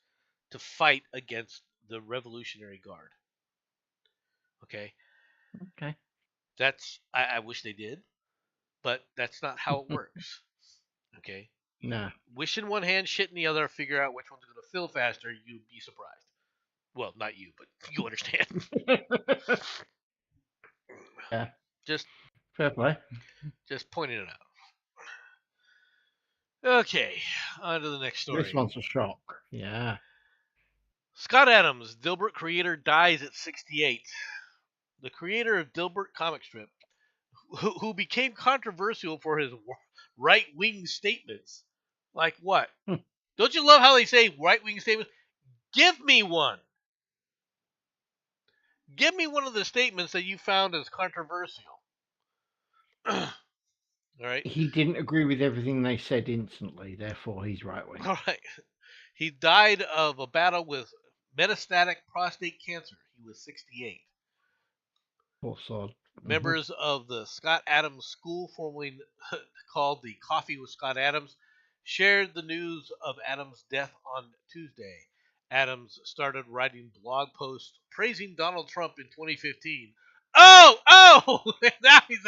to fight against the Revolutionary Guard. Okay, Okay. that's I wish they did, but that's not how it works. Okay, No. wish in one hand, shit in the other. Figure out which one's going to fill faster. You'd be surprised. Well, not you, but you understand. Yeah. Just Fair play. pointing it out. Okay, on to the next story. This one's a shock. Yeah. Scott Adams, Dilbert creator, dies at 68. The creator of Dilbert comic strip, who became controversial for his right-wing statements. Like what? Don't you love how they say right-wing statements? Give me one. Give me one of the statements that you found as controversial. All right. He didn't agree with everything they said instantly, therefore he's right wing. All right. He died of a battle with metastatic prostate cancer. He was 68. Poor sod. Members of the Scott Adams School, formerly called the Coffee with Scott Adams, shared the news of Adams' death on Tuesday. Adams started writing blog posts praising Donald Trump in 2015. Oh! now he's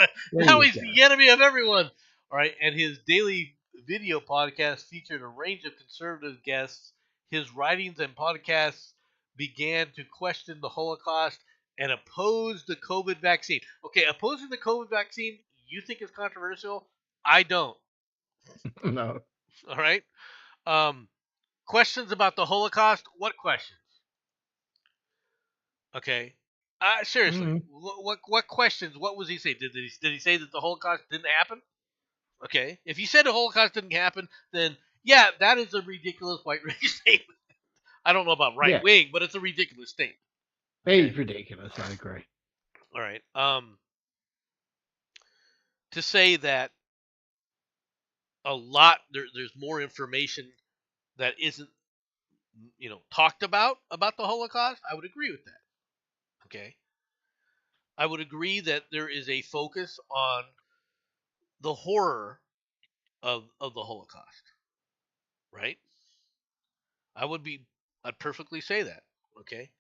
the enemy of everyone. All right, and his daily video podcast featured a range of conservative guests. His writings and podcasts began to question the Holocaust and oppose the COVID vaccine. Okay, opposing the COVID vaccine, you think is controversial? I don't. No. All right. Questions about the Holocaust? What questions? Okay. Seriously, what questions? What was he saying? Did he say that the Holocaust didn't happen? Okay. If he said the Holocaust didn't happen, then yeah, that is a ridiculous white race statement. I don't know about right wing, but it's a ridiculous statement. It's ridiculous. I agree. All right. To say that there's more information that isn't talked about the Holocaust, I would agree with that. Okay. I would agree that there is a focus on the horror of the Holocaust. Right? I'd perfectly say that. Okay.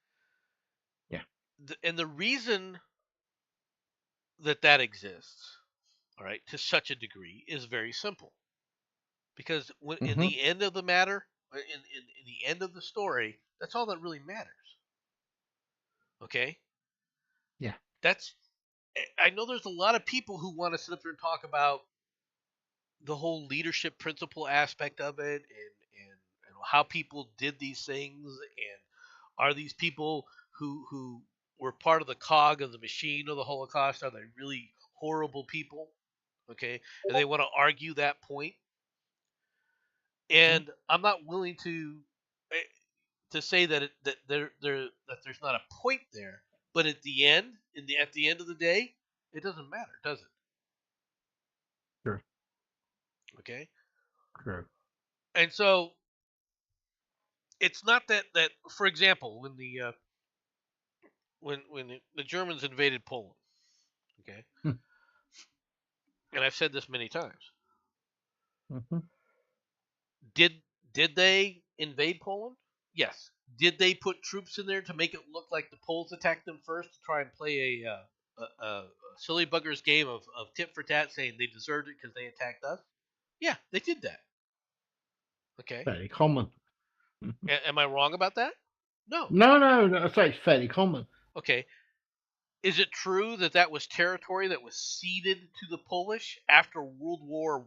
Yeah. And the reason that exists, all right, to such a degree is very simple. Because in the end of the matter, in the end of the story, that's all that really matters. Okay? Yeah. I know there's a lot of people who want to sit up there and talk about the whole leadership principle aspect of it and how people did these things, and are these people who were part of the cog of the machine of the Holocaust, are they really horrible people? Okay? And they want to argue that point. And I'm not willing to say that there's not a point there, but at the end of the day, it doesn't matter, does it? Sure. Okay. True. And so it's not that for example, when the Germans invaded Poland, okay, and I've said this many times, did they invade Poland? Yes. Did they put troops in there to make it look like the Poles attacked them first to try and play a silly buggers game of tit for tat, saying they deserved it because they attacked us? Yeah, they did that. Okay. Fairly common. Am I wrong about that? No. No. I say it's fairly common. Okay. Is it true that was territory that was ceded to the Polish after World War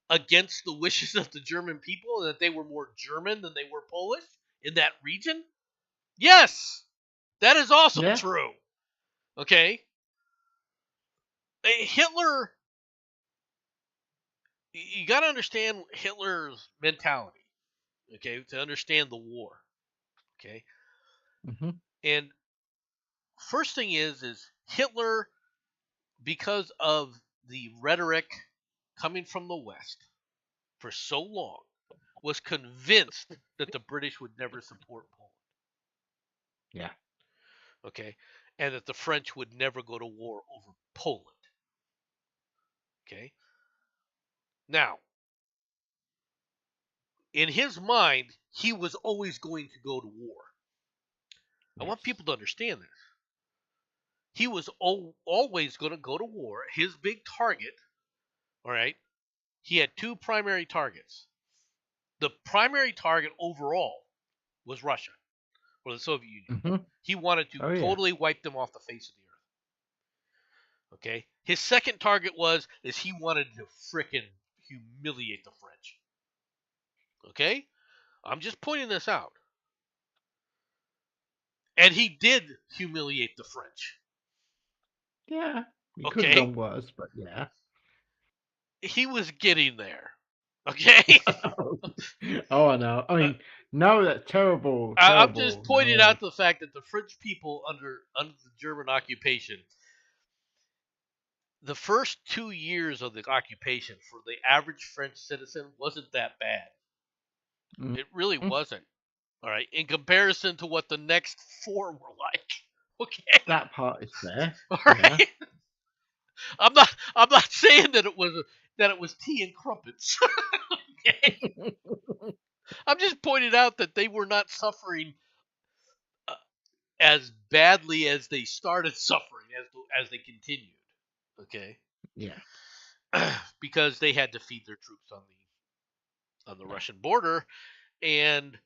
I? against the wishes of the German people and that they were more German than they were Polish in that region? Yes, that is also Yeah. true. Okay? Hitler, you got to understand Hitler's mentality, okay, to understand the war. Okay? Hmm. And first thing is Hitler, because of the rhetoric coming from the West for so long, was convinced that the British would never support Poland. Yeah. Okay? And that the French would never go to war over Poland. Okay? Now, in his mind, he was always going to go to war. I want people to understand this. He was always going to go to war. His big target, all right, he had two primary targets. The primary target overall was Russia or the Soviet Union. Hmm. He wanted to totally wipe them off the face of the earth. Okay? His second target is he wanted to frickin' humiliate the French. Okay? I'm just pointing this out. And he did humiliate the French. Yeah. You could have Okay? done worse, but yeah. He was getting there. Okay? Oh, I know. I mean, no, that's terrible. I'm Terrible. just pointing No. out the fact that the French people under the German occupation, the first 2 years of the occupation for the average French citizen wasn't that bad. Mm. It really wasn't. All right, in comparison to what the next 4 were like. Okay. That part is there. All right. Yeah. I'm not saying that it was tea and crumpets. Okay. I'm just pointing out that they were not suffering as badly as they started suffering as they continued. Okay. Yeah. Because they had to feed their troops on the Russian border, and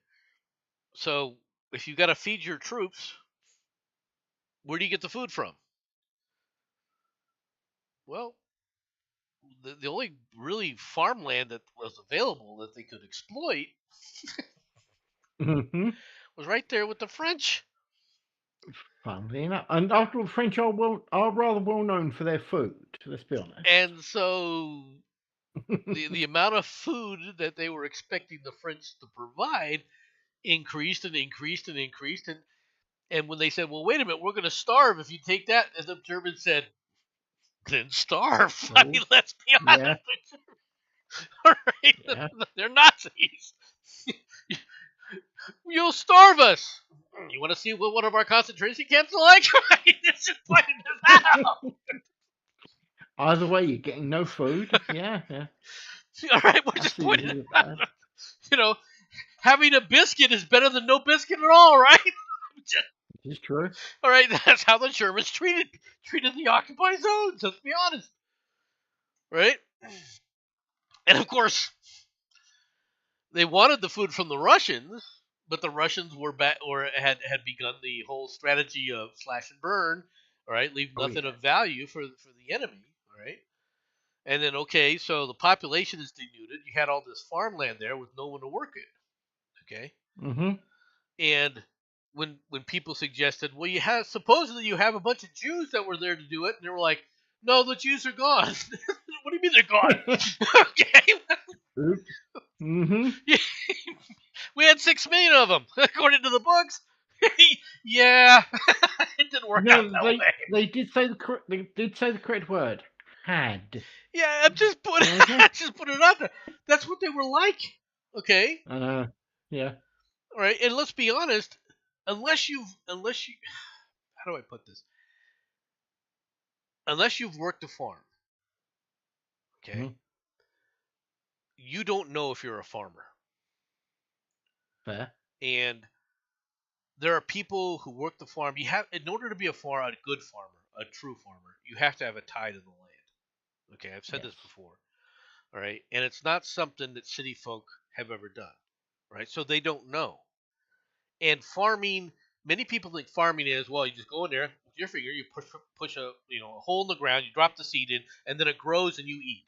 so if you got to feed your troops, where do you get the food from? Well, the only really farmland that was available that they could exploit Hmm. was right there with the French. Funnily enough, and after all, the French are rather well known for their food. Let's be honest. And so the amount of food that they were expecting the French to provide increased and increased and increased, and when they said, "Well, wait a minute, we're going to starve if you take that," and the Germans said, "Then starve." I mean, let's be honest. Yeah. All right, Yeah. they're Nazis. You'll starve us. You want to see what one of our concentration camps are like? It's just pointing this out. Either way, you're getting no food. Yeah. Yeah. All right, we're I just see pointing you it with out. that. You know, having a biscuit is better than no biscuit at all, right? It's true. All right, that's how the Germans treated the occupied zones. Let's be honest, right? And of course, they wanted the food from the Russians, but the Russians were had begun the whole strategy of slash and burn. All right, leave nothing of value for the enemy. All right, and then okay, so the population is denuded. You had all this farmland there with no one to work it. Okay, Mm-hmm. and when people suggested, well, supposedly you have a bunch of Jews that were there to do it, and they were like, no, the Jews are gone. What do you mean they're gone? Okay. Oops. Mm-hmm. We had 6 million of them, according to the books. Yeah, it didn't work out that way. They did say the correct word. Had. Yeah, I'm just putting it out there. That's what they were like. Okay. I know. Yeah. All right, and let's be honest. Unless you, how do I put this? Unless you've worked a farm, okay, Mhm. you don't know if you're a farmer. Fair. And there are people who work the farm. In order to be a good farmer, a true farmer, you have to have a tie to the land. Okay, I've said this before. All right, and it's not something that city folk have ever done. Right, so they don't know. And farming, many people think farming is, well, you just go in there with your finger, you push a hole in the ground, you drop the seed in, and then it grows and you eat.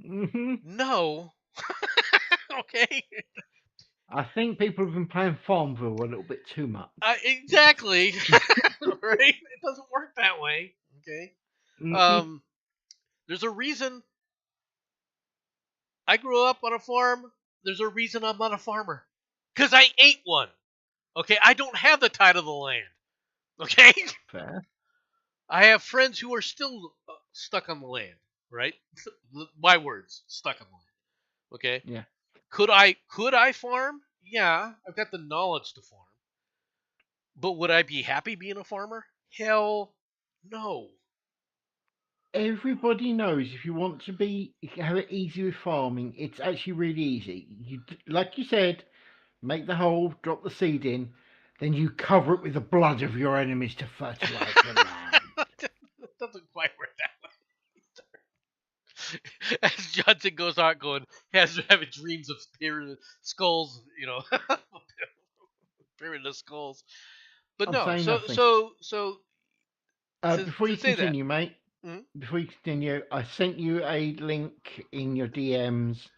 Hmm. No. Okay. I think people have been playing Farmville a little bit too much. Exactly. Right? It doesn't work that way. Okay. Hmm. Um, there's a reason I grew up on a farm. There's a reason I'm not a farmer. Because I ate one. Okay. I don't have the title of the land. Okay. Fair. I have friends who are still stuck on the land. Right? My words, stuck on the land. Okay. Yeah. Could I farm? Yeah, I've got the knowledge to farm. But would I be happy being a farmer? Hell no. Everybody knows if you want to be have it easy with farming, it's actually really easy. Like you said, make the hole, drop the seed in, then you cover it with the blood of your enemies to fertilize the land. It doesn't quite work that way. As Johnson goes on going, has having dreams of pyramid skulls, pyramid of skulls. But I'm no, saying so nothing. so so to, Before to you say that, continue, mate, mhm, before you continue, I sent you a link in your DMs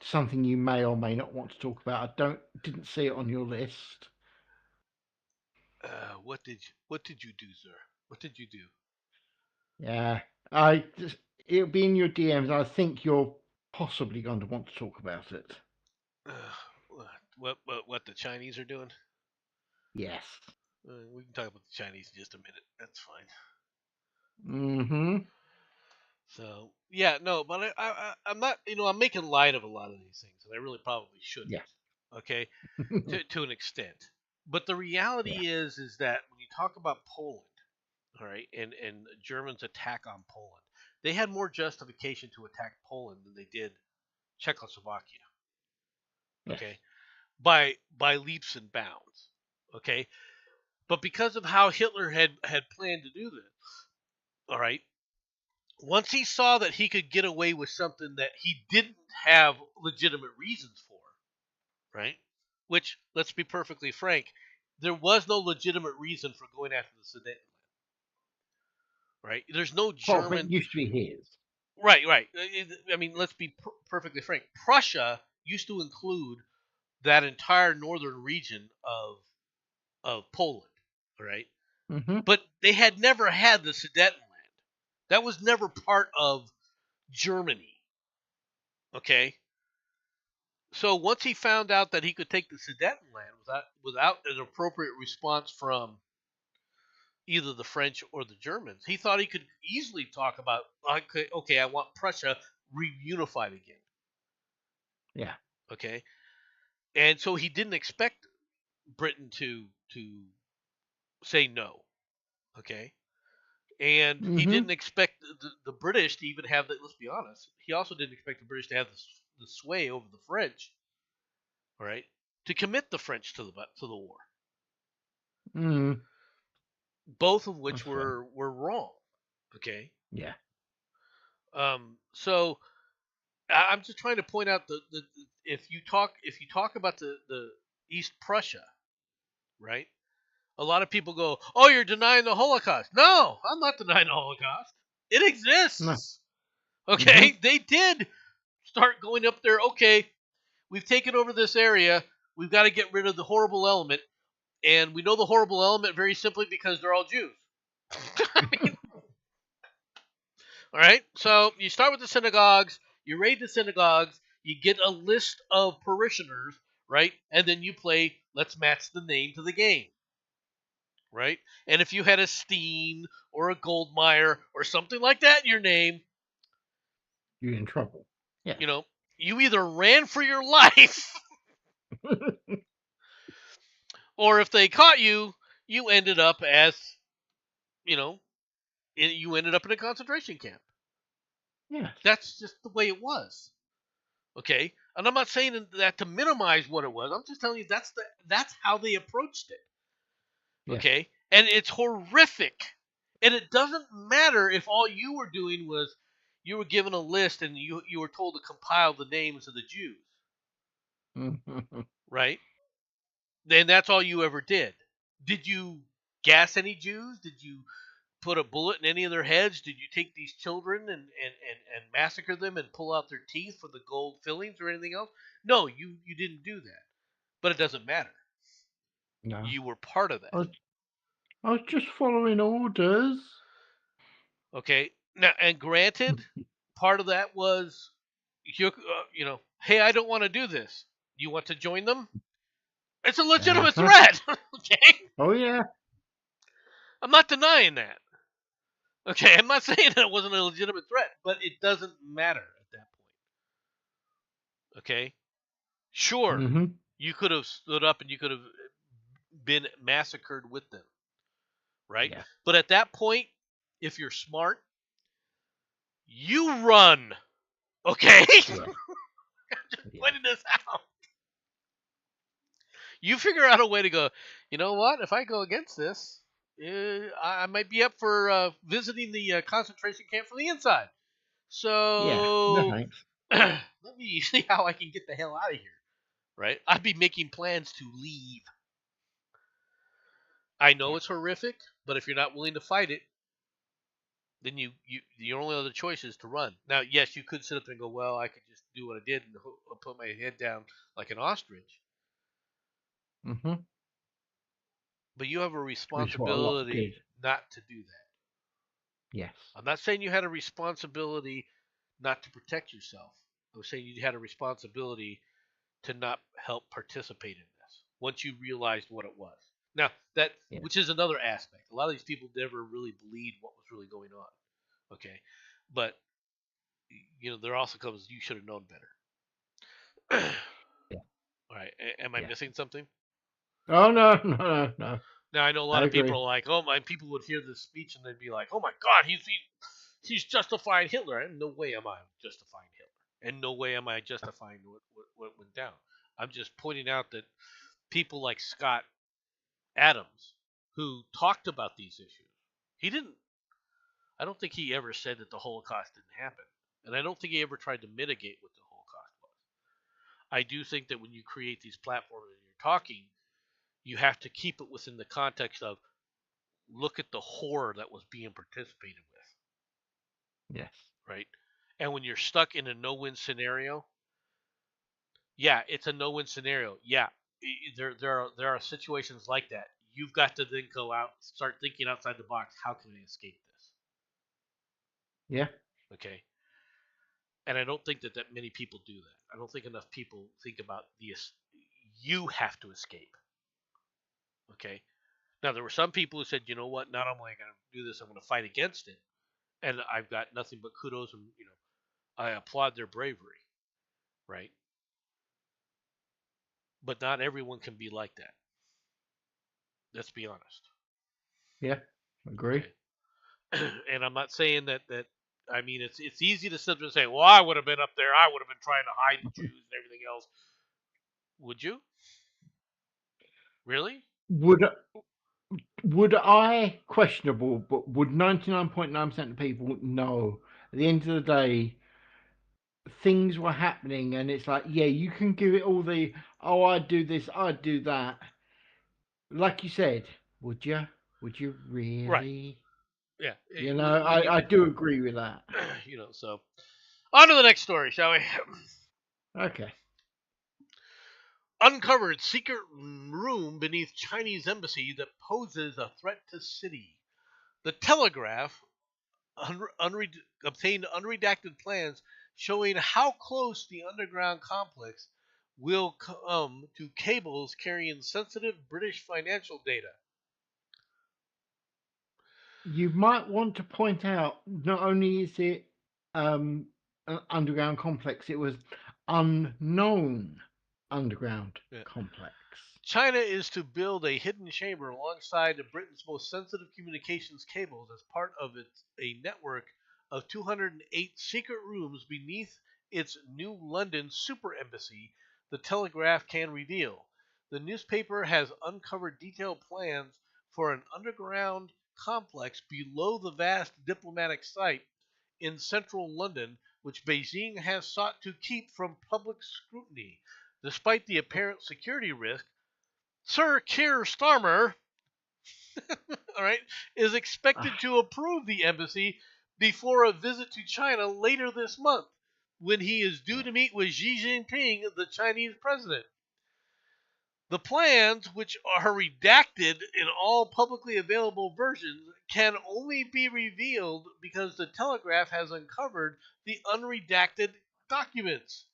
to something you may or may not want to talk about. Didn't see it on your list. what did you do, sir? What did you do? Yeah, it'll be in your DMs. I think you're possibly going to want to talk about it. What the Chinese are doing? Yes. We can talk about the Chinese in just a minute. That's fine. Mm-hmm. So yeah, no, but I'm not. I'm making light of a lot of these things, and I really probably shouldn't. Yeah. Okay, to an extent. But the Yeah. reality is that when you talk about Poland, all right, and Germans' attack on Poland, they had more justification to attack Poland than they did Czechoslovakia. Yes. Okay, by leaps and bounds. Okay, but because of how Hitler had planned to do this, all right, once he saw that he could get away with something that he didn't have legitimate reasons for, right? Which, let's be perfectly frank, there was no legitimate reason for going after the Sudetenland, right? There's no Part of it German. used to be his. Right, right. I mean, let's be perfectly frank. Prussia used to include that entire northern region of Poland, right? Mm-hmm. But they had never had the Sudetenland. That was never part of Germany, okay? So once he found out that he could take the Sudetenland without an appropriate response from either the French or the Germans, he thought he could easily talk about, okay, I want Prussia reunified again. Yeah. Okay, and so he didn't expect Britain to say no. Okay, and he Mm-hmm. didn't expect the British to even have that. Let's be honest. He also didn't expect the British to have the sway over the French. All right, to commit the French to the war. Mm. Both of which That's fair. were wrong. Okay. Yeah. So I'm just trying to point out the if you talk about the East Prussia, right? A lot of people go, "Oh, you're denying the Holocaust." No, I'm not denying the Holocaust. It No. exists. Okay, Mm-hmm. they did start going up there. Okay, we've taken over this area. We've got to get rid of the horrible element, and we know the horrible element very simply because they're all Jews. I mean, all right. So you start with the synagogues, you raid the synagogues, you get a list of parishioners, right? And then you play let's match the name to the game, right? And if you had a Steen or a Goldmeyer or something like that in your name, You're in trouble. Yes. you know, you either ran for your life or if they caught you, you ended up as, you know, you ended up in a concentration camp. Yes. That's just the way it was. Okay, and I'm not saying that to minimize what it was. I'm just telling you that's how they approached it. Yeah. Okay, and it's horrific, and it doesn't matter if all you were doing was you were given a list and you were told to compile the names of the Jews, Mm-hmm. right? Then that's all you ever did. Did you gas any Jews? Did you put a bullet in any of their heads? Did you take these children and massacre them and pull out their teeth for the gold fillings or anything else? No, you didn't do that. But it doesn't matter. No. You were part of that. I was just following orders. Okay. Now, and granted, part of that was, hey, I don't want to do this. You want to join them? It's a legitimate threat. Okay. Oh yeah. I'm not denying that. Okay, I'm not saying that it wasn't a legitimate threat, but it doesn't matter at that point. Okay? Sure, Mm-hmm. you could have stood up and you could have been massacred with them. Right? Yeah. But at that point, if you're smart, you run. Okay? Yeah. I'm just pointing this out. You figure out a way to go, you know what? If I go against this, I might be up for visiting the concentration camp from the inside. So Yeah. No thanks. let me see how I can get the hell out of here. Right? I'd be making plans to leave. I know it's horrific, but if you're not willing to fight it, then your only other choice is to run. Now, yes, you could sit up there and go, well, I could just do what I did and put my head down like an ostrich. Mm-hmm. But you have a Which is what a lot responsibility did. not to do that. Yes. I'm not saying you had a responsibility not to protect yourself. I'm saying you had a responsibility to not help participate in this once you realized what it was. Now, which is another aspect. A lot of these people never really believed what was really going on. Okay? But, there also comes, you should have known better. Yeah. All right. Am I missing something? Oh, no. Now, I know a lot of people are like, oh, my people would hear this speech and they'd be like, oh, my God, he's justifying Hitler. And no way am I justifying Hitler. And no way am I justifying what went down. I'm just pointing out that people like Scott Adams, who talked about these issues, I don't think he ever said that the Holocaust didn't happen. And I don't think he ever tried to mitigate what the Holocaust was. I do think that when you create these platforms and you're talking, you have to keep it within the context of look at the horror that was being participated with. Yes. Right? And when you're stuck in a no-win scenario, yeah, it's a no-win scenario. Yeah, there are situations like that. You've got to then go out, start thinking outside the box. How can I escape this? Yeah. Okay. And I don't think that many people do that. I don't think enough people think about you have to escape. Okay. Now, there were some people who said, you know what, not only am I going to do this, I'm going to fight against it. And I've got nothing but kudos and, I applaud their bravery. Right? But not everyone can be like that. Let's be honest. Yeah, agree. Okay. And I'm not saying that I mean, it's easy to sit there and say, well, I would have been up there. I would have been trying to hide the Jews and everything else. Would you? Really? Would I, questionable, but would 99.9% of people know? At the end of the day, things were happening, and it's like, yeah, you can give it all the, oh, I'd do this, I'd do that. Like you said, would you? Would you really? Right. Yeah. I do agree with that. So on to the next story, shall we? Okay. Uncovered secret room beneath Chinese embassy that poses a threat to city. The Telegraph obtained unredacted plans showing how close the underground complex will come to cables carrying sensitive British financial data. You might want to point out, not only is it an underground complex, it was unknown underground complex. China is to build a hidden chamber alongside Britain's most sensitive communications cables as part of a network of 208 secret rooms beneath its new London super embassy, the Telegraph can reveal. The newspaper has uncovered detailed plans for an underground complex below the vast diplomatic site in central London, which Beijing has sought to keep from public scrutiny. Despite the apparent security risk, Sir Keir Starmer all right, is expected to approve the embassy before a visit to China later this month, when he is due to meet with Xi Jinping, the Chinese president. The plans, which are redacted in all publicly available versions, can only be revealed because the Telegraph has uncovered the unredacted documents.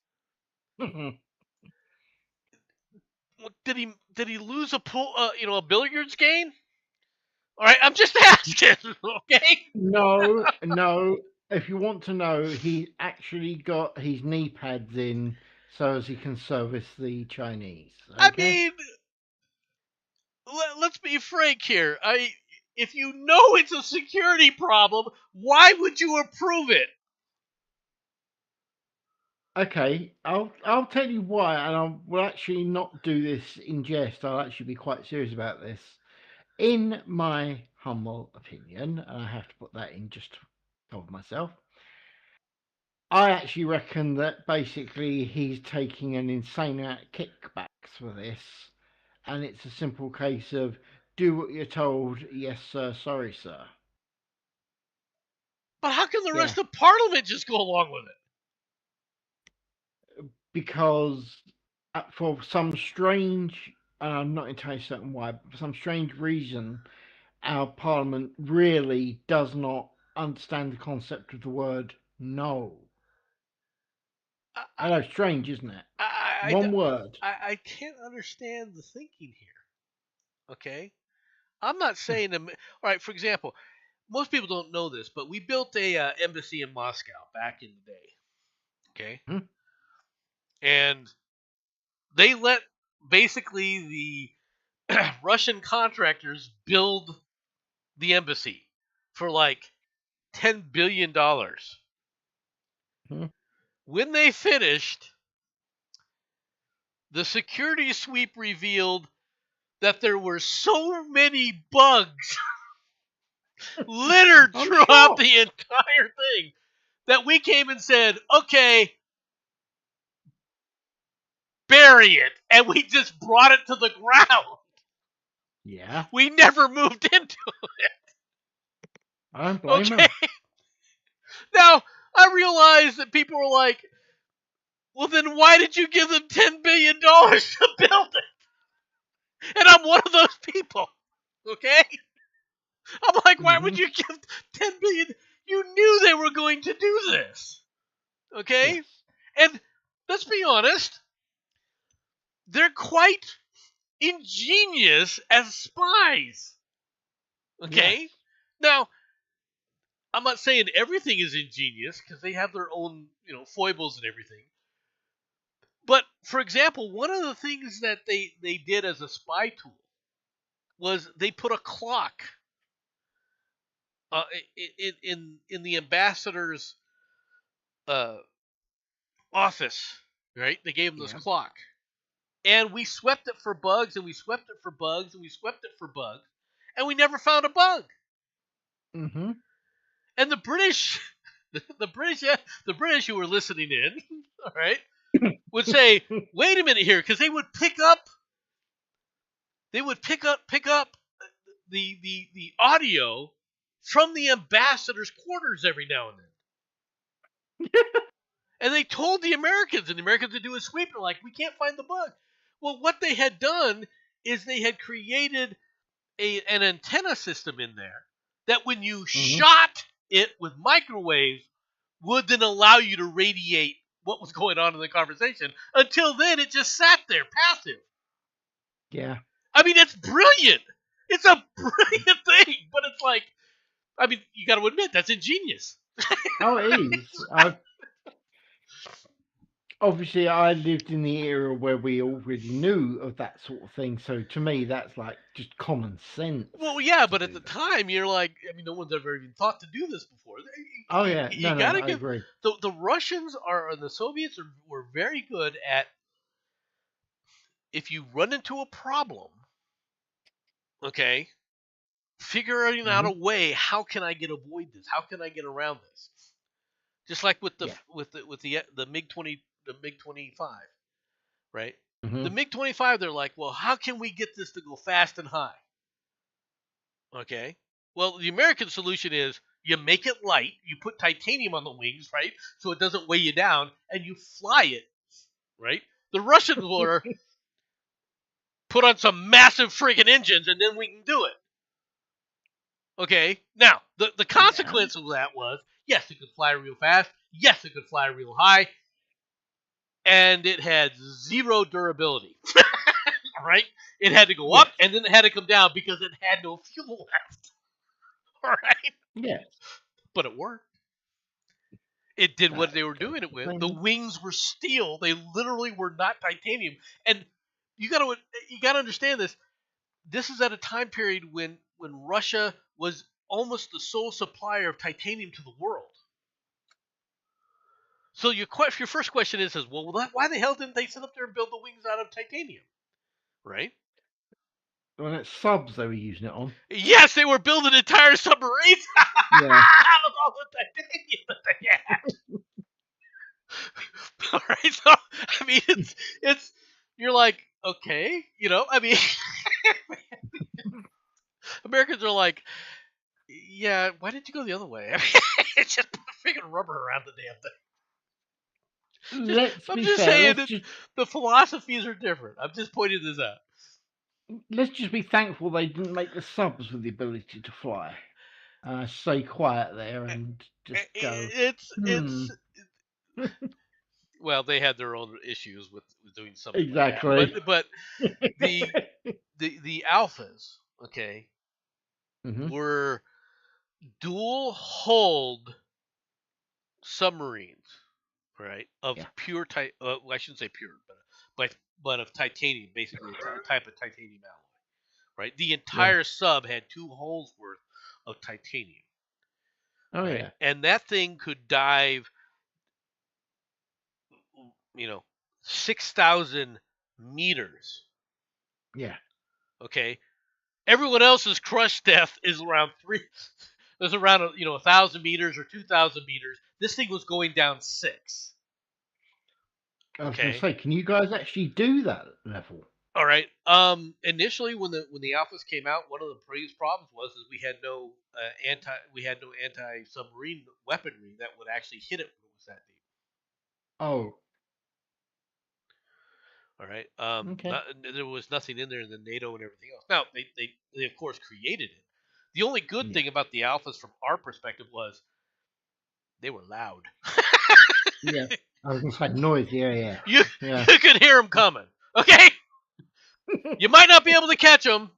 Did he lose a pool? A billiards game? All right, I'm just asking. Okay. No. If you want to know, he actually got his knee pads in so as he can service the Chinese. Okay? I mean, let's be frank here. If you know it's a security problem, why would you approve it? Okay, I'll tell you why, and I will actually not do this in jest. I'll actually be quite serious about this. In my humble opinion, and I have to put that in just to cover myself, I actually reckon that basically he's taking an insane amount of kickbacks for this, and it's a simple case of do what you're told, yes sir, sorry sir. But how can the Yeah. rest of Parliament just go along with it? Because for some strange, and I'm not entirely certain why, but for some strange reason, our Parliament really does not understand the concept of the word no. I know, strange, isn't it? One word. I can't understand the thinking here. Okay? I'm not saying all right, for example, most people don't know this, but we built a embassy in Moscow back in the day. Okay? Hmm. And they let basically the Russian contractors build the embassy for like $10 billion. Hmm. When they finished, the security sweep revealed that there were so many bugs littered I'm throughout shocked. the entire thing that we came and said, okay, bury it. And we just brought it to the ground. Yeah, We never moved into I don't it. blame Okay. him. Now, I realize that people are like, well, then why did you give them $10 billion to build it? And I'm one of those people. Okay? I'm like, why would Mhm. you give $10 billion? You knew they were going to do this. Okay? Yes. And let's be honest, they're quite ingenious as spies. Okay? Yes. Now, I'm not saying everything is ingenious because they have their own, foibles and everything. But for example, one of the things that they did as a spy tool was they put a clock in the ambassador's uh, office, right? They gave him this Yeah. clock. And we swept it for bugs, and we swept it for bugs, and we swept it for bugs, and we never found a bug. Mhm. And the British, the British who were listening in, all right, would say, "Wait a minute here," because they would pick up the audio from the ambassador's quarters every now and then. And they told the Americans, and the Americans would do a sweep. They're like, we can't find the bug. Well, what they had done is they had created an antenna system in there that when you shot it with microwaves would then allow you to radiate what was going on in the conversation. Until then, it just sat there passive. Yeah. I mean, it's brilliant. It's a brilliant thing, but it's like, I mean, you got to admit that's ingenious. Oh, it is. Obviously, I lived in the era where we already knew of that sort of thing, so to me, that's like just common sense. Well, yeah, but to at do the that. time, you're like, I mean, no one's ever even thought to do this before. Oh yeah, You no, got to I give agree. the Russians and the Soviets were very good at, if you run into a problem, okay, figuring out a Mhm. way. How can I avoid this? How can I get around this? Just like with Yeah. the MiG-25, right? The Mhm. MiG-25, they're like, well, how can we get this to go fast and high? Okay. Well, the American solution is you make it light, you put titanium on the wings, right, so it doesn't weigh you down, and you fly it, right? The Russians were put on some massive friggin' engines, and then we can do it. Okay. Now, the consequence of that was, yes, it could fly real fast. Yes, it could fly real high. And it had zero durability. Right? It had to go up, and then it had to come down because it had no fuel left. All right? Yes. But it worked. It did what they were Okay. doing it with. The wings were steel. They literally were not titanium. And you gotta understand this. This is at a time period when Russia was almost the sole supplier of titanium to the world. So your first question is well, why the hell didn't they sit up there and build the wings out of titanium? Right? Well, it's subs they were using it on. Yes, they were building entire submarines Yeah. out of all the titanium that they had. All right, so I mean, it's you're like, okay, I mean, Americans are like, yeah, why didn't you go the other way? I mean, it's just put freaking rubber around the damn thing. Let's I'm be just fair. saying that the philosophies are different. I'm just pointing this out. Let's just be thankful they didn't make the subs with the ability to fly. Stay quiet there and just go. It's well, they had their own issues with doing something Exactly. like that. But the alphas, okay, were dual hulled submarines, right? Of pure well, I shouldn't say pure, but of titanium, basically a type of titanium alloy, right? The entire sub had 2 hulls worth of titanium. Oh right? yeah. And that thing could dive 6,000 meters. Yeah. Okay. Everyone else's crush depth is around 1,000 meters or 2,000 meters. This thing was going down 6. I was going to say, can you guys actually do that level? All right. Initially, when the alphas came out, one of the biggest problems was we had no anti submarine weaponry that would actually hit it when it was that deep. Oh. All right. Okay. There was nothing in there in the NATO and everything else. Now they of course created it. The only good thing about the alphas from our perspective was they were loud. Yeah. I was going to say noise. Yeah. You could hear them coming. Okay. You might not be able to catch them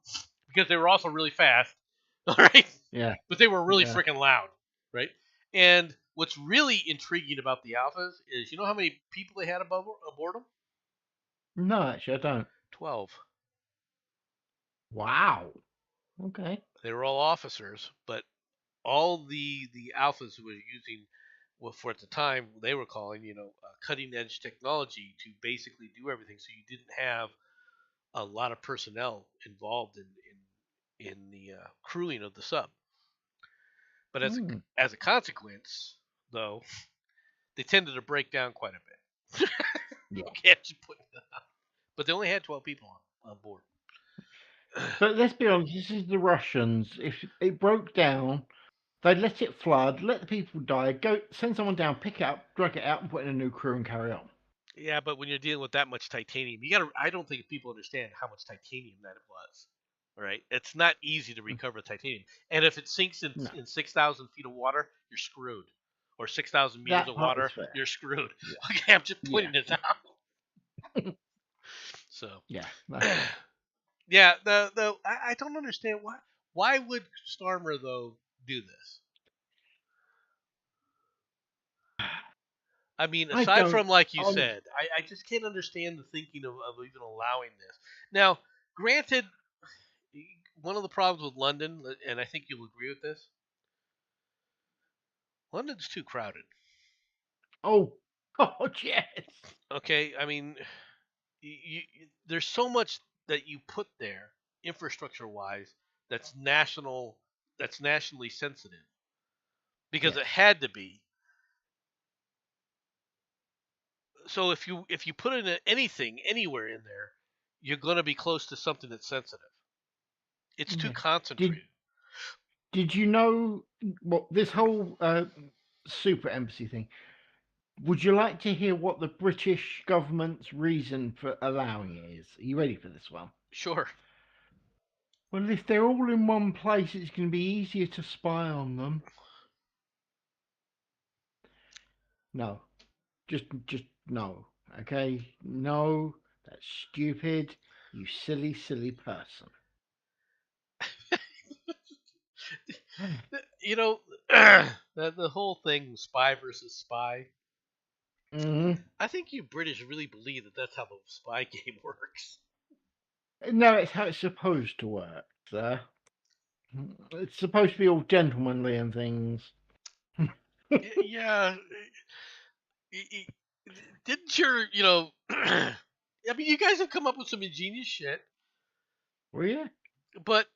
because they were also really fast. All right. Yeah. But they were really freaking loud, right? And what's really intriguing about the alphas is, you know how many people they had aboard them? No, actually, I don't. 12. Wow. Okay. They were all officers, but all the alphas who were using, well, for at the time they were calling, cutting edge technology to basically do everything. So you didn't have a lot of personnel involved in the crewing of the sub. But as a consequence, though, they tended to break down quite a bit. Yeah. Okay, but they only had 12 people on board. But let's be honest, this is the Russians. If it broke down, they'd let it flood, let the people die, send someone down, pick it up, drag it out, and put in a new crew and carry on. Yeah, but when you're dealing with that much titanium, I don't think people understand how much titanium that it was. Right? It's not easy to recover titanium. And if it sinks in 6,000 feet of water, you're screwed. Or 6,000 meters of water, you're screwed. Yeah. Okay, I'm just pointing this out. So yeah, yeah. I don't understand why would Starmer though do this. I mean, aside from like you said, I just can't understand the thinking of even allowing this. Now, granted, one of the problems with London, and I think you'll agree with this, London's too crowded. Oh yes. Okay, I mean, there's so much that you put there, infrastructure-wise, that's nationally sensitive, because it had to be. So if you put in anything anywhere in there, you're going to be close to something that's sensitive. It's too concentrated. Did you know what this whole super embassy thing? Would you like to hear what the British government's reason for allowing it is? Are you ready for this one? Sure. Well, if they're all in one place, it's going to be easier to spy on them. No, just no. Okay, no, that's stupid. You silly, silly person. You know, the whole thing, spy versus spy. Hmm. I think you British really believe that that's how the spy game works. No, it's how it's supposed to work, sir. It's supposed to be all gentlemanly and things. Yeah. Didn't your, I mean, you guys have come up with some ingenious shit, Well, yeah. but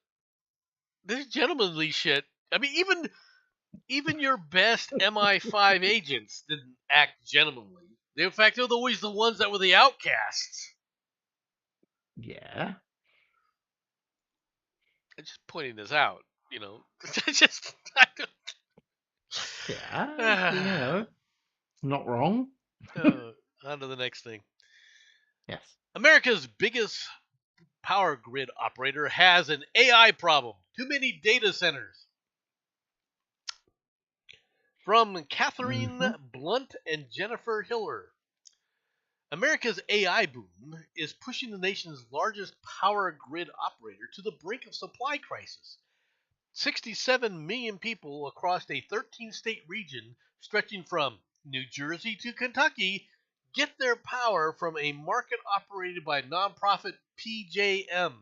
this gentlemanly shit. I mean, even your best MI5 agents didn't act gentlemanly. In fact, they're always the ones that were the outcasts. Yeah. I'm just pointing this out, just I Yeah. You don't, know, not wrong. on to the next thing. Yes. America's biggest power grid operator has an AI problem. Too many data centers. From Catherine Blunt and Jennifer Hiller. America's AI boom is pushing the nation's largest power grid operator to the brink of supply crisis. 67 million people across a 13-state region stretching from New Jersey to Kentucky get their power from a market operated by nonprofit PJM.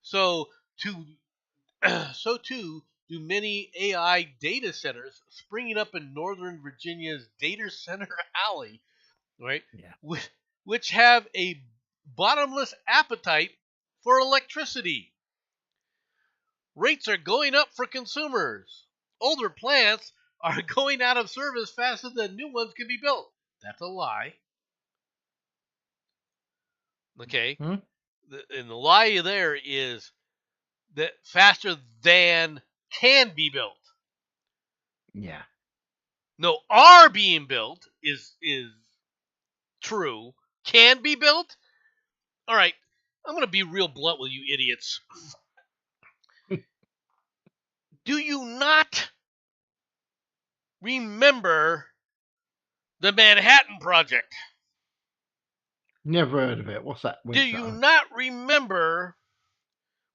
So too do many AI data centers springing up in Northern Virginia's Data Center Alley, right? Yeah. Which have a bottomless appetite for electricity. Rates are going up for consumers. Older plants are going out of service faster than new ones can be built. That's a lie. Okay? Hmm? And the lie there is that faster than can be built. Yeah. No, are being built is true. Can be built? All right. I'm going to be real blunt with you idiots. Do you not remember the Manhattan Project? Never heard of it. What's that? Do When's you that? not remember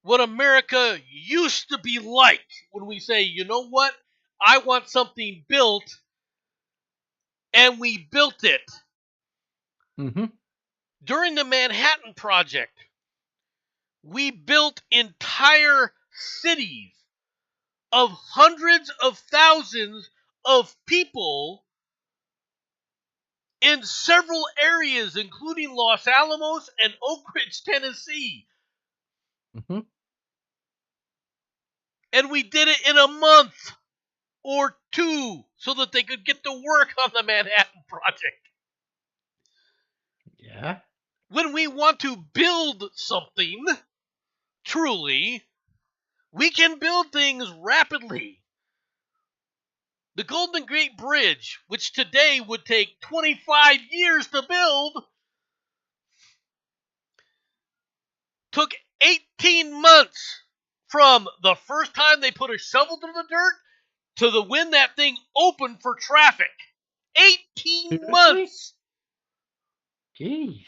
what America used to be like when we say, you know what? I want something built, and we built it. Mm-hmm. During the Manhattan Project, we built entire cities of hundreds of thousands of people in several areas, including Los Alamos and Oak Ridge, Tennessee. Mm-hmm. And we did it in a month or two so that they could get to work on the Manhattan Project. Yeah. When we want to build something, truly, we can build things rapidly. The Golden Gate Bridge, which today would take 25 years to build, took 18 months from the first time they put a shovel to the dirt to the when that thing opened for traffic. 18 Seriously? months. Jeez.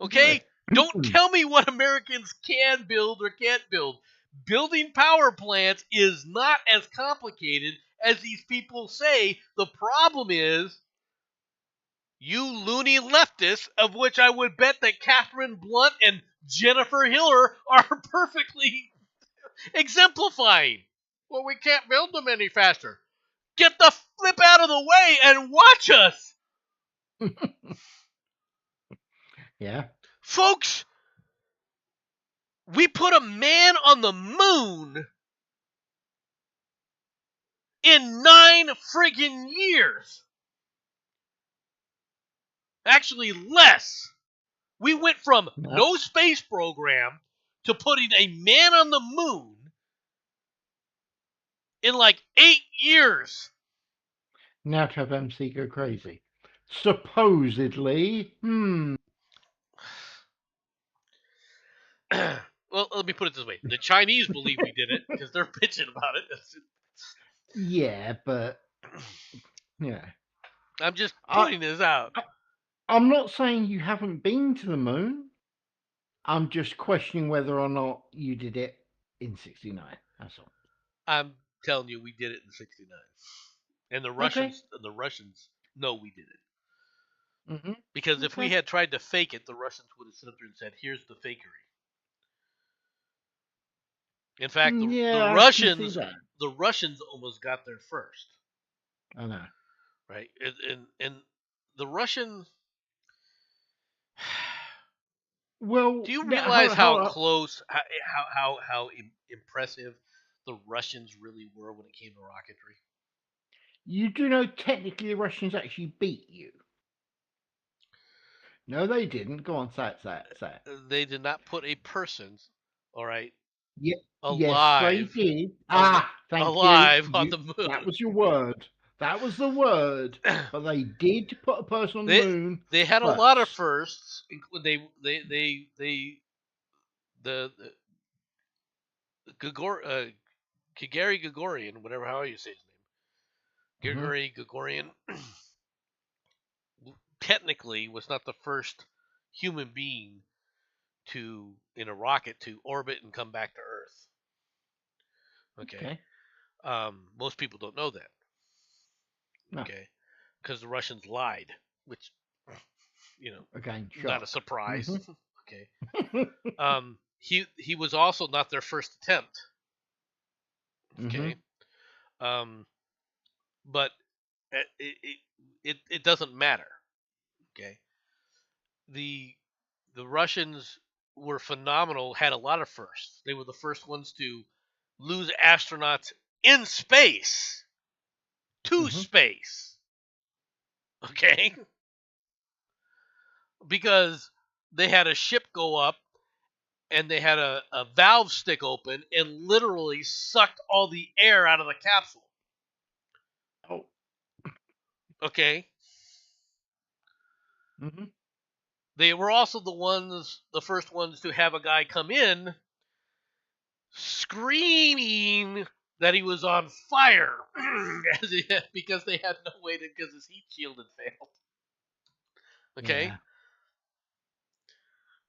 Okay? Don't tell me what Americans can build or can't build. Building power plants is not as complicated as these people say. The problem is you loony leftists, of which I would bet that Catherine Blunt and Jennifer Hiller are perfectly exemplifying. Well, we can't build them any faster. Get the flip out of the way and watch us. Yeah. Folks, we put a man on the moon in 9 friggin' years. Actually, less. We went from no space program to putting a man on the moon in like 8 years. Now to have MC go crazy. Supposedly. Well, let me put it this way: the Chinese believe we did it because they're bitching about it. Yeah, but yeah. I'm just putting this out. I'm not saying you haven't been to the moon. I'm just questioning whether or not you did it in '69. That's all. I'm telling you, we did it in '69, and the Russians know we did it. Mm-hmm. Because if we had tried to fake it, the Russians would have stood up there and said, "Here's the fakery." In fact, the Russians almost got there first. I know. Right, and the Russian. Well, do you realize how close, how impressive the Russians really were when it came to rocketry? You do know technically the Russians actually beat you. No, they didn't. Go on, say it. They did not put a person, all right, yeah, alive. Yes, they did. Thank alive you. on the moon. That was your word. That was the word. But they did put a person on the moon. They had a lot of firsts. The Gagarin Gagorian, whatever how you say his name, Gagorian, technically was not the first human being in a rocket to orbit and come back to Earth. Okay. Most people don't know that. No. Okay. Because the Russians lied, which, again, not a surprise. Okay. He was also not their first attempt. Okay. But it doesn't matter. Okay. The Russians were phenomenal, had a lot of firsts. They were the first ones to lose astronauts in space to space. Okay? Because they had a ship go up and they had a valve stick open and literally sucked all the air out of the capsule. Oh. Okay? They were also the first ones to have a guy come in screaming that he was on fire because they had no way to, because his heat shield had failed. Okay? Yeah.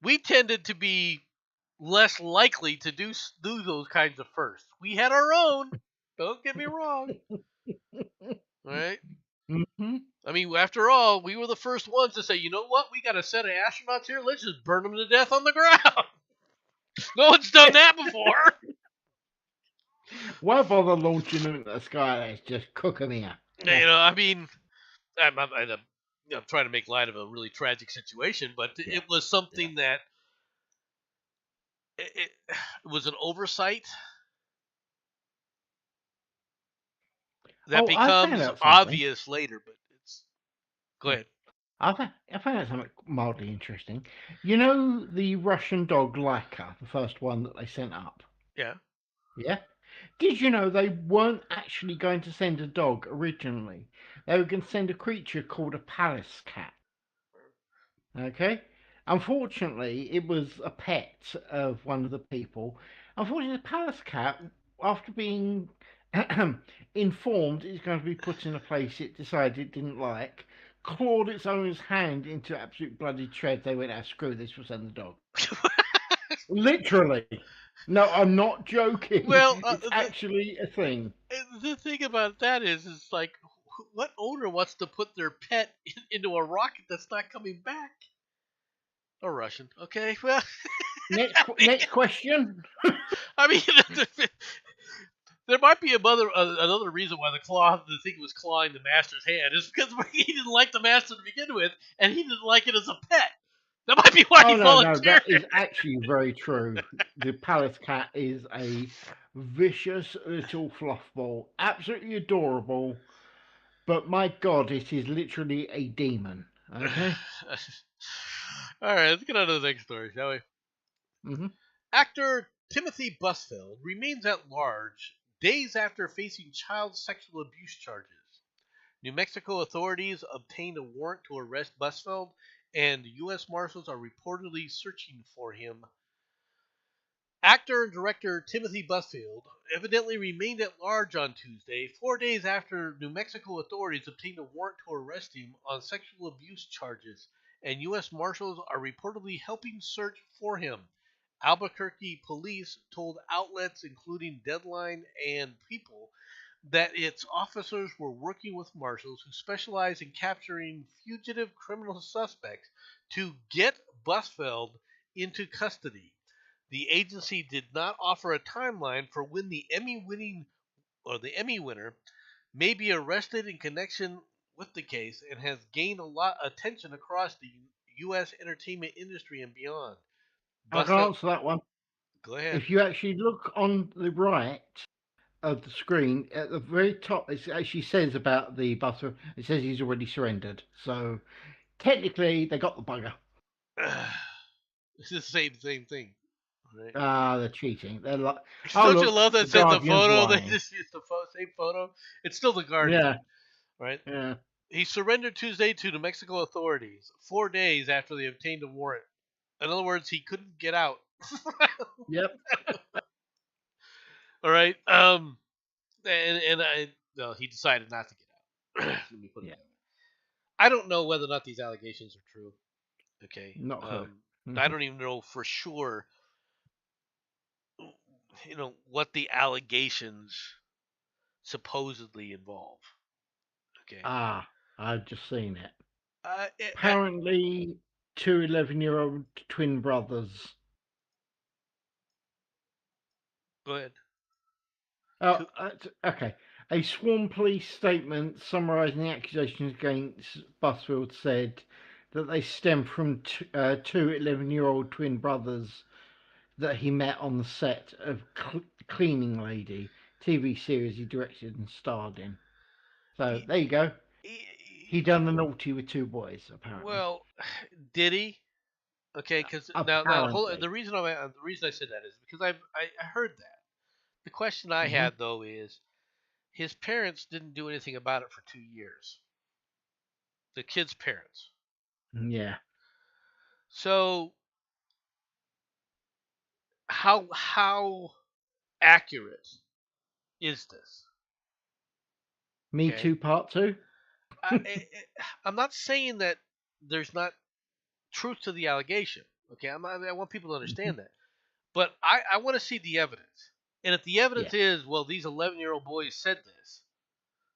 We tended to be less likely to do those kinds of firsts. We had our own. Don't get me wrong. Right? I mean, after all, we were the first ones to say, you know what? We got a set of astronauts here. Let's just burn them to death on the ground. No one's done that before. Why bother launching them into the sky? Let's just cook them here. I mean, I'm trying to make light of a really tragic situation, but it was something that it was an oversight that becomes obvious later. But it's go ahead. I found out something mildly interesting. You know the Russian dog Laika, the first one that they sent up? Yeah. Yeah? Did you know they weren't actually going to send a dog originally? They were going to send a creature called a Pallas cat. Okay? Unfortunately, it was a pet of one of the people. Unfortunately, the Pallas cat, after being informed it's going to be put in a place it decided it didn't like, clawed its owner's hand into absolute bloody shreds. They went, screw this, we'll send the dog. Literally. No, I'm not joking. Well, it's actually a thing. The thing about that is like, what owner wants to put their pet into a rocket that's not coming back? A Russian. Okay, well. Next question. I mean, there might be another reason why the thing was clawing the master's hand is because he didn't like the master to begin with, and he didn't like it as a pet. That might be why he volunteered. No, that is actually very true. The Pallas cat is a vicious little fluffball, absolutely adorable, but my God, it is literally a demon. Okay. All right, let's get on to the next story, shall we? Actor Timothy Busfield remains at large days after facing child sexual abuse charges. New Mexico authorities obtained a warrant to arrest Busfeld, and U.S. Marshals are reportedly searching for him. Actor and director Timothy Busfield evidently remained at large on Tuesday, 4 days after New Mexico authorities obtained a warrant to arrest him on sexual abuse charges, and U.S. Marshals are reportedly helping search for him. Albuquerque police told outlets including Deadline and People that its officers were working with marshals who specialize in capturing fugitive criminal suspects to get Busfeld into custody. The agency did not offer a timeline for when the Emmy winner may be arrested in connection with the case, and has gained a lot of attention across the U.S. entertainment industry and beyond. I can answer that one. Go ahead. If you actually look on the right of the screen, at the very top, it actually says about the Busfield. It says he's already surrendered. So technically, they got the bugger. It's the same thing. Right? They're cheating. They're like, don't you love that the said the Guardian's photo? lying. They just used the same photo. It's still the Guardian. Yeah. Right? Yeah. He surrendered Tuesday to New Mexico authorities 4 days after they obtained a warrant. In other words, he couldn't get out. Yep. All right. He decided not to get out. Let me put it that way. I don't know whether or not these allegations are true. Okay. Not heard. I don't even know for sure, what the allegations supposedly involve. Okay. I've just seen it. Apparently, 2 11-year-old twin brothers. Go ahead. Okay. A Sworn Police statement summarising the accusations against Busfield said that they stem from two 11-year-old twin brothers that he met on the set of Cleaning Lady, TV series he directed and starred in. So there you go. He done the naughty with 2 boys, apparently. Well, did he? Okay, because now the reason I said that is because I heard that. The question I had though is, his parents didn't do anything about it for 2 years. The kid's parents. Yeah. So how accurate is this? Me Too Part 2? I'm not saying that there's not truth to the allegation. Okay, I want people to understand that. But I want to see the evidence. And if the evidence is, well, these 11-year-old boys said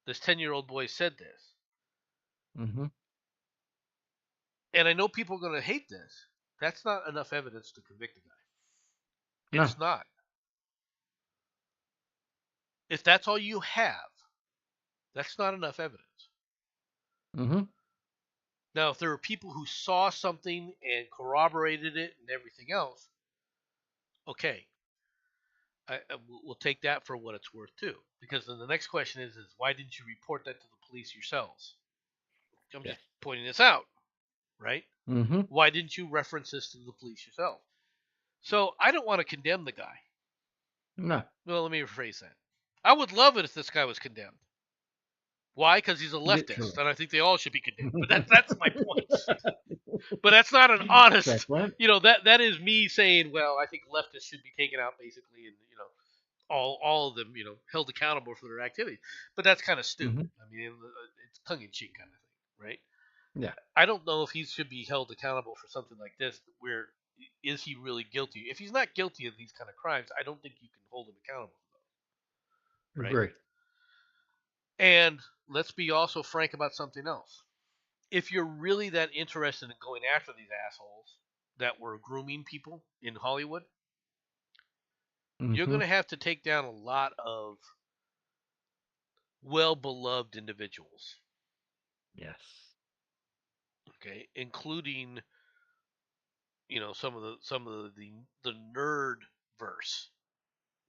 this 10-year-old boy said this, and I know people are going to hate this, that's not enough evidence to convict the guy. It's not. If that's all you have, that's not enough evidence. Now, if there are people who saw something and corroborated it and everything else, okay. We'll take that for what it's worth too. Because then the next question is why didn't you report that to the police yourselves? I'm just pointing this out, right? Why didn't you reference this to the police yourself? So I don't want to condemn the guy. No. Well, let me rephrase that. I would love it if this guy was condemned. Why? Because he's a leftist, and I think they all should be condemned. But that's my point. But that's not an honest. That is me saying, well, I think leftists should be taken out basically, and all of them, held accountable for their activities. But that's kind of stupid. I mean, it's tongue in cheek kind of thing, right? Yeah. I don't know if he should be held accountable for something like this. Where is he really guilty? If he's not guilty of these kind of crimes, I don't think you can hold him accountable for those. Right? Agree. And let's be also frank about something else. If you're really that interested in going after these assholes that were grooming people in Hollywood, you're going to have to take down a lot of well-beloved individuals. Yes. Okay, including some of the nerd-verse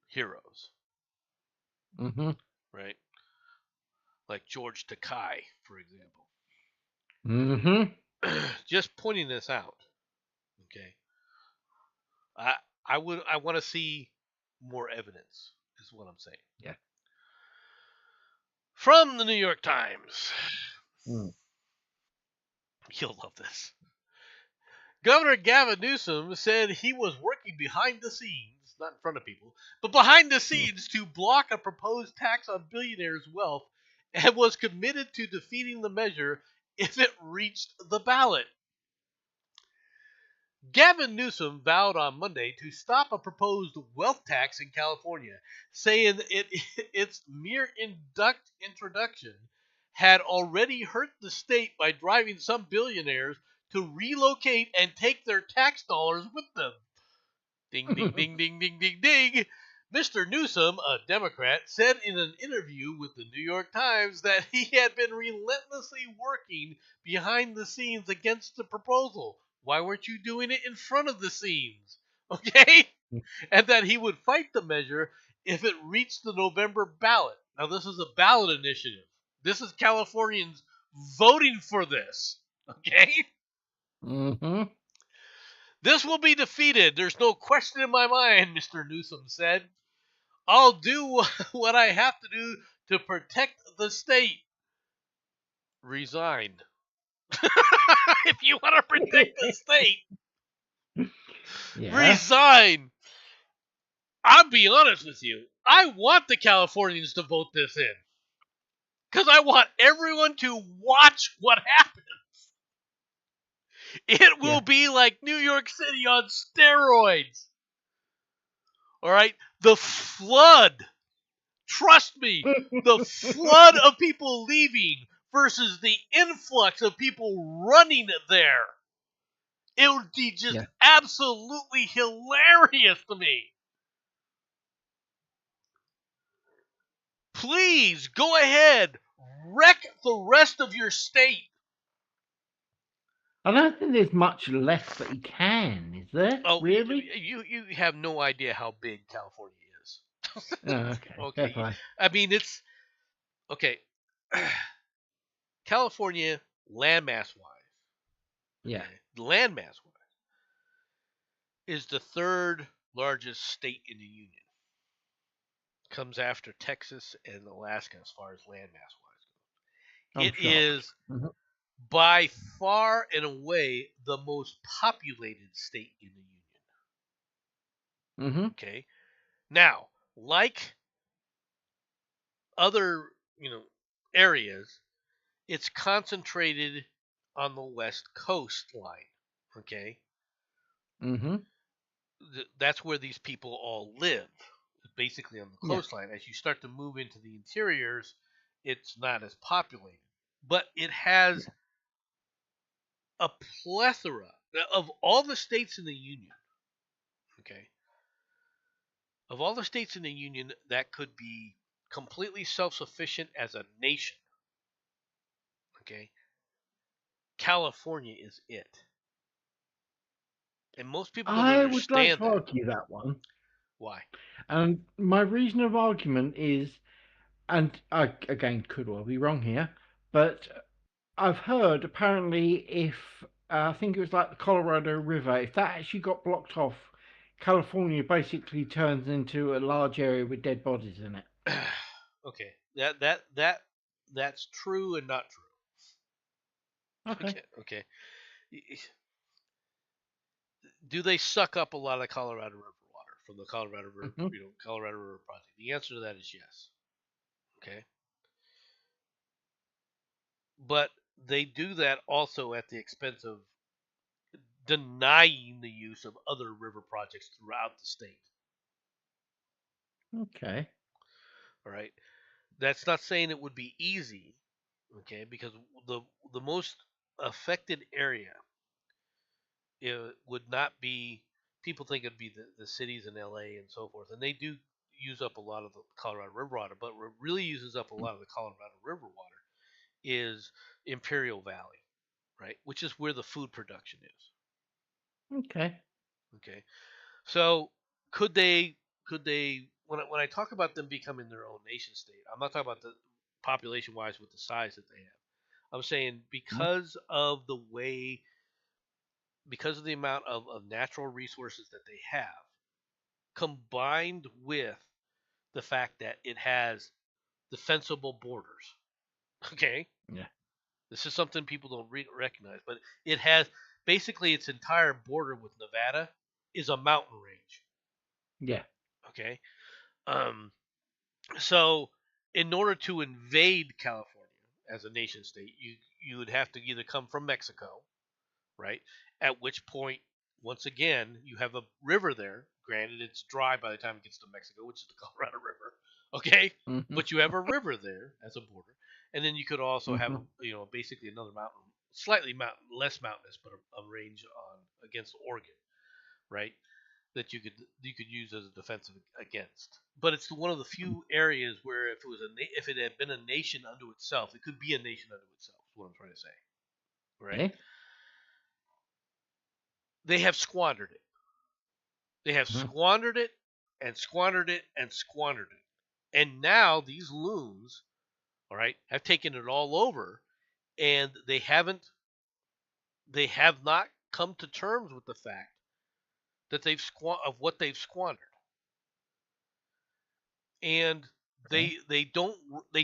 heroes. Right? Like George Takei, for example. Just pointing this out. Okay. I want to see more evidence is what I'm saying. Yeah. From the New York Times. Mm. You'll love this. Governor Gavin Newsom said he was working behind the scenes, not in front of people, but behind the scenes to block a proposed tax on billionaires' wealth and was committed to defeating the measure if it reached the ballot. Gavin Newsom vowed on Monday to stop a proposed wealth tax in California, saying its mere introduction had already hurt the state by driving some billionaires to relocate and take their tax dollars with them. Ding, ding, ding, ding, ding, ding, ding. Mr. Newsom, a Democrat, said in an interview with the New York Times that he had been relentlessly working behind the scenes against the proposal. Why weren't you doing it in front of the scenes? Okay? And that he would fight the measure if it reached the November ballot. Now, this is a ballot initiative. This is Californians voting for this. Okay? Mm-hmm. This will be defeated. There's no question in my mind, Mr. Newsom said. I'll do what I have to do to protect the state. Resign. If you want to protect the state, Yeah. resign. I'll be honest with you. I want the Californians to vote this in. Because I want everyone to watch what happens. It will be like New York City on steroids. All right? The flood. Trust me, the flood of people leaving versus the influx of people running there. It would be just absolutely hilarious to me. Please go ahead, wreck the rest of your state. I don't think there's much left that he can, is there? Oh, really? You have no idea how big California is. Oh, okay. Okay. Fair play. I mean, it's okay. California, landmass wise, Yeah. landmass wise, is the third largest state in the union. Comes after Texas and Alaska as far as landmass wise. It is by far and away the most populated state in the union. Mm-hmm. Okay. Now, like other, areas, it's concentrated on the west coastline. Okay. Mm-hmm. That's where these people all live, basically on the coastline. As you start to move into the interiors, it's not as populated. But it has a plethora of all the states in the union. Okay. Of all the states in the union that could be completely self-sufficient as a nation. Okay. California is it. And most people don't I understand would like to that. argue that one. Why? And my reason of argument is, and I again could well be wrong here, but I've heard apparently if I think it was like the Colorado River, if that actually got blocked off, California basically turns into a large area with dead bodies in it. Okay, that's true and not true. Okay. Do they suck up a lot of Colorado River water from the Colorado River, Colorado River project? The answer to that is yes. Okay. But they do that also at the expense of denying the use of other river projects throughout the state. Okay. All right. That's not saying it would be easy, okay? Because the most affected area, it would not be. People think it'd be the cities in LA and so forth, and they do use up a lot of the Colorado River water. But what really uses up a lot of the Colorado River water is Imperial Valley, right? Which is where the food production is. Okay. Okay. So could they when I talk about them becoming their own nation state, I'm not talking about the population wise with the size that they have. I'm saying because of the amount of natural resources that they have, combined with the fact that it has defensible borders. Okay? Yeah. This is something people don't recognize, but it has basically its entire border with Nevada is a mountain range. Yeah. Okay? So in order to invade California as a nation state, you would have to either come from Mexico, right? At which point, once again, you have a river there. Granted, it's dry by the time it gets to Mexico, which is the Colorado River. Okay, Mm-hmm. but you have a river there as a border, and then you could also have, basically another mountain, slightly less mountainous, but a range on against Oregon, right? That you could use as a defense against. But it's one of the few areas where if it had been a nation unto itself, it could be a nation unto itself. Is what I'm trying to say, right? Okay. They have squandered it. They have squandered it and squandered it and squandered it. And now these loons, all right, have taken it all over, and they have not come to terms with the fact that what they've squandered. And they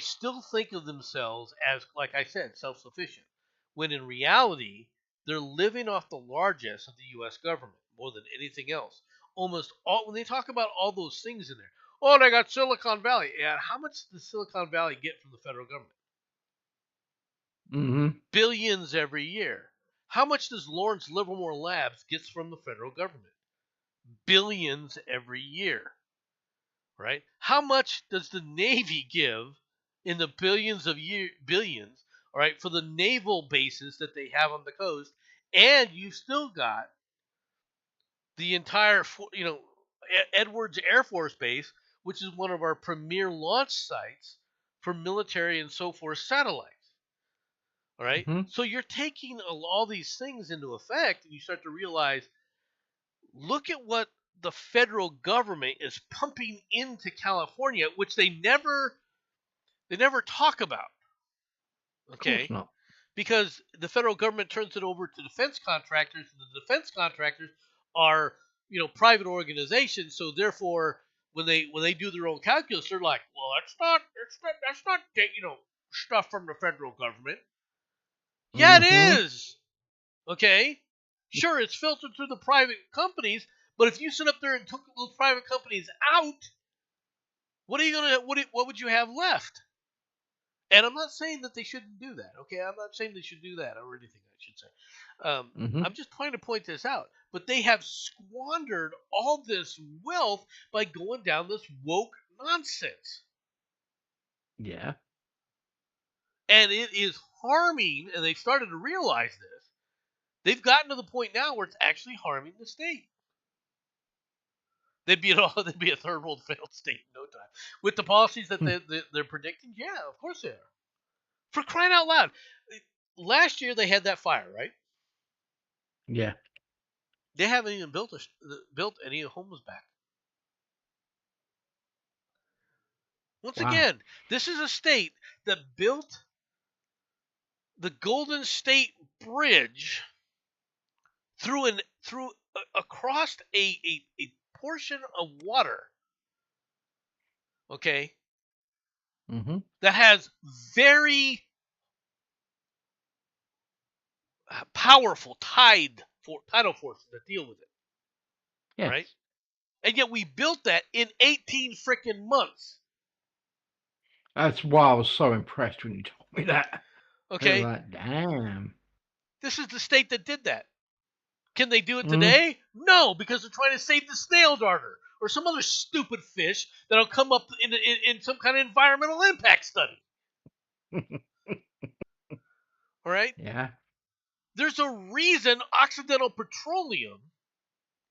still think of themselves as, like I said, self-sufficient, when in reality they're living off the largesse of the U.S. government more than anything else. Almost all, when they talk about all those things in there, oh, they got Silicon Valley. Yeah, how much does Silicon Valley get from the federal government? Mm-hmm. Billions every year. How much does Lawrence Livermore Labs get from the federal government? Billions every year. Right? How much does the Navy give in the billions, all right, for the naval bases that they have on the coast? And you've still got the entire, Edwards Air Force Base, which is one of our premier launch sites for military and so forth satellites. All right? Mm-hmm. So you're taking all these things into effect, and you start to realize, look at what the federal government is pumping into California, which they never talk about. Okay? Of course not. Because the federal government turns it over to defense contractors, and the defense contractors are, private organizations, so therefore when they do their own calculus, they're like, well, that's not stuff from the federal government. Yeah, it is. Okay? Sure, it's filtered through the private companies, but if you sit up there and took those private companies out, what would you have left? And I'm not saying that they shouldn't do that. Okay, I'm not saying they should do that or anything. I should say. I'm just trying to point this out. But they have squandered all this wealth by going down this woke nonsense. Yeah. And it is harming, and they've started to realize this. They've gotten to the point now where it's actually harming the state. They'd be a third world failed state in no time. With the policies that they're predicting, yeah, of course they are. For crying out loud. Last year they had that fire, right? Yeah. They haven't even built any homes back. Once again, this is a state that built the Golden State Bridge across a portion of water. Okay? That has very powerful tidal forces that deal with it. Yes. Right? And yet we built that in 18 freaking months. That's why I was so impressed when you told me that. Okay. Like, damn. This is the state that did that. Can they do it today? No, because they're trying to save the snail darter or some other stupid fish that'll come up in some kind of environmental impact study. All right? Yeah. There's a reason Occidental Petroleum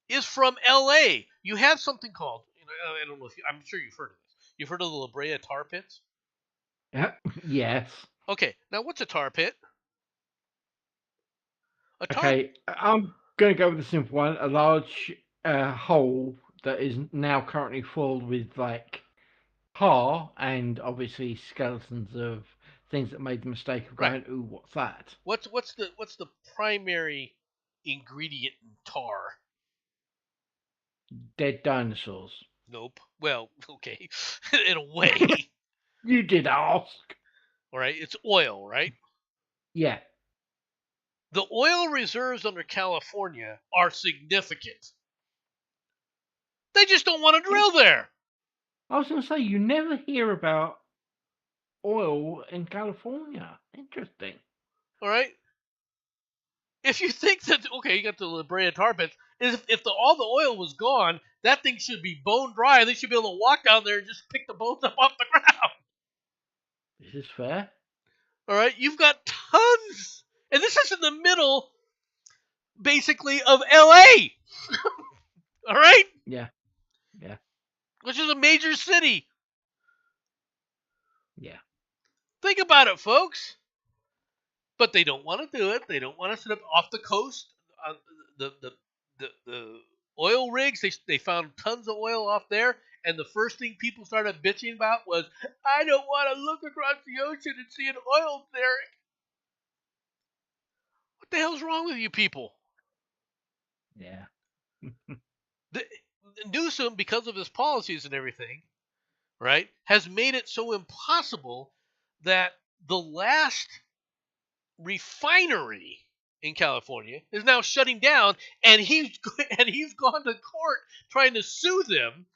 is from LA. You have something called, I don't know I'm sure you've heard of this. You've heard of the La Brea tar pits? Yes. Okay, now what's a tar pit? Okay, I'm going to go with the simple one. A large hole that is now currently filled with like tar and obviously skeletons of things that made the mistake of going, ooh, what's that? What's the primary ingredient in tar? Dead dinosaurs. Nope. Well, okay. In a way. You did ask. All right. It's oil, right? Yeah. The oil reserves under California are significant. They just don't want to drill there. I was going to say, you never hear about oil in California. Interesting. All right. If you think that, okay, you got the La Brea tar pits, if all the oil was gone, that thing should be bone dry. They should be able to walk down there and just pick the bones up off the ground. This is fair. All right. You've got tons. And this is in the middle, basically, of LA. All right. Yeah. Yeah. Which is a major city. Yeah. Think about it, folks. But they don't want to do it. They don't want to sit up off the coast. The oil rigs, they found tons of oil off there. And the first thing people started bitching about was, I don't want to look across the ocean and see an oil derrick. What the hell's wrong with you people? Yeah. Newsom, because of his policies and everything, right, has made it so impossible that the last refinery in California is now shutting down, and he's gone to court trying to sue them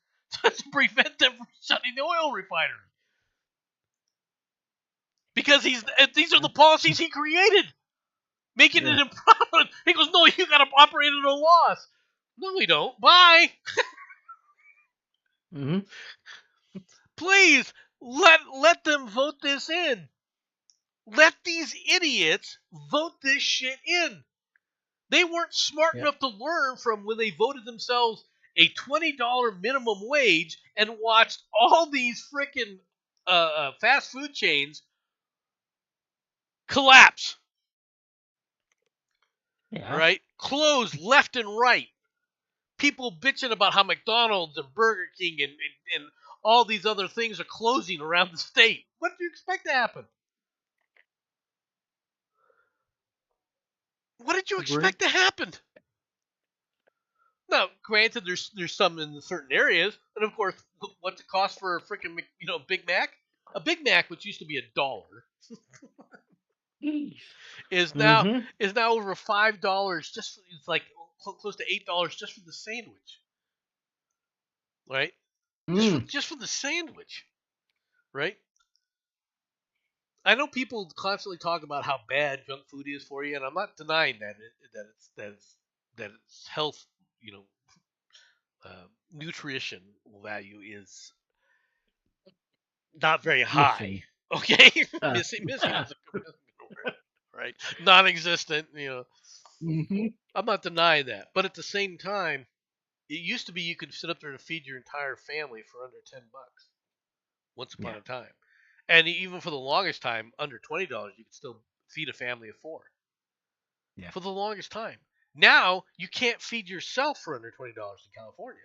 to prevent them from shutting the oil refinery. Because these are the policies he created, making it impossible. He goes, no, you got to operate at a loss. No, we don't. Bye. Mm-hmm. Please let them vote this in. Let these idiots vote this shit in. They weren't smart enough to learn from when they voted themselves a $20 minimum wage and watched all these freaking fast food chains collapse. Yeah. Right? Close left and right. People bitching about how McDonald's and Burger King and all these other things are closing around the state. What do you expect to happen? What did you expect to happen? Now, granted, there's some in certain areas, and of course, what's it cost for a freaking Big Mac? A Big Mac, which used to be $1, is now over $5. Just it's like close to $8 just for the sandwich, right? Just for the sandwich, right? I know people constantly talk about how bad junk food is for you, and I'm not denying that its health, nutrition value is not very high. Okay, missing is a good word, right? Non-existent. I'm not denying that, but at the same time, it used to be you could sit up there and feed your entire family for under $10 once upon a time. And even for the longest time, under $20, you could still feed a family of 4. Yeah. For the longest time. Now, you can't feed yourself for under $20 in California.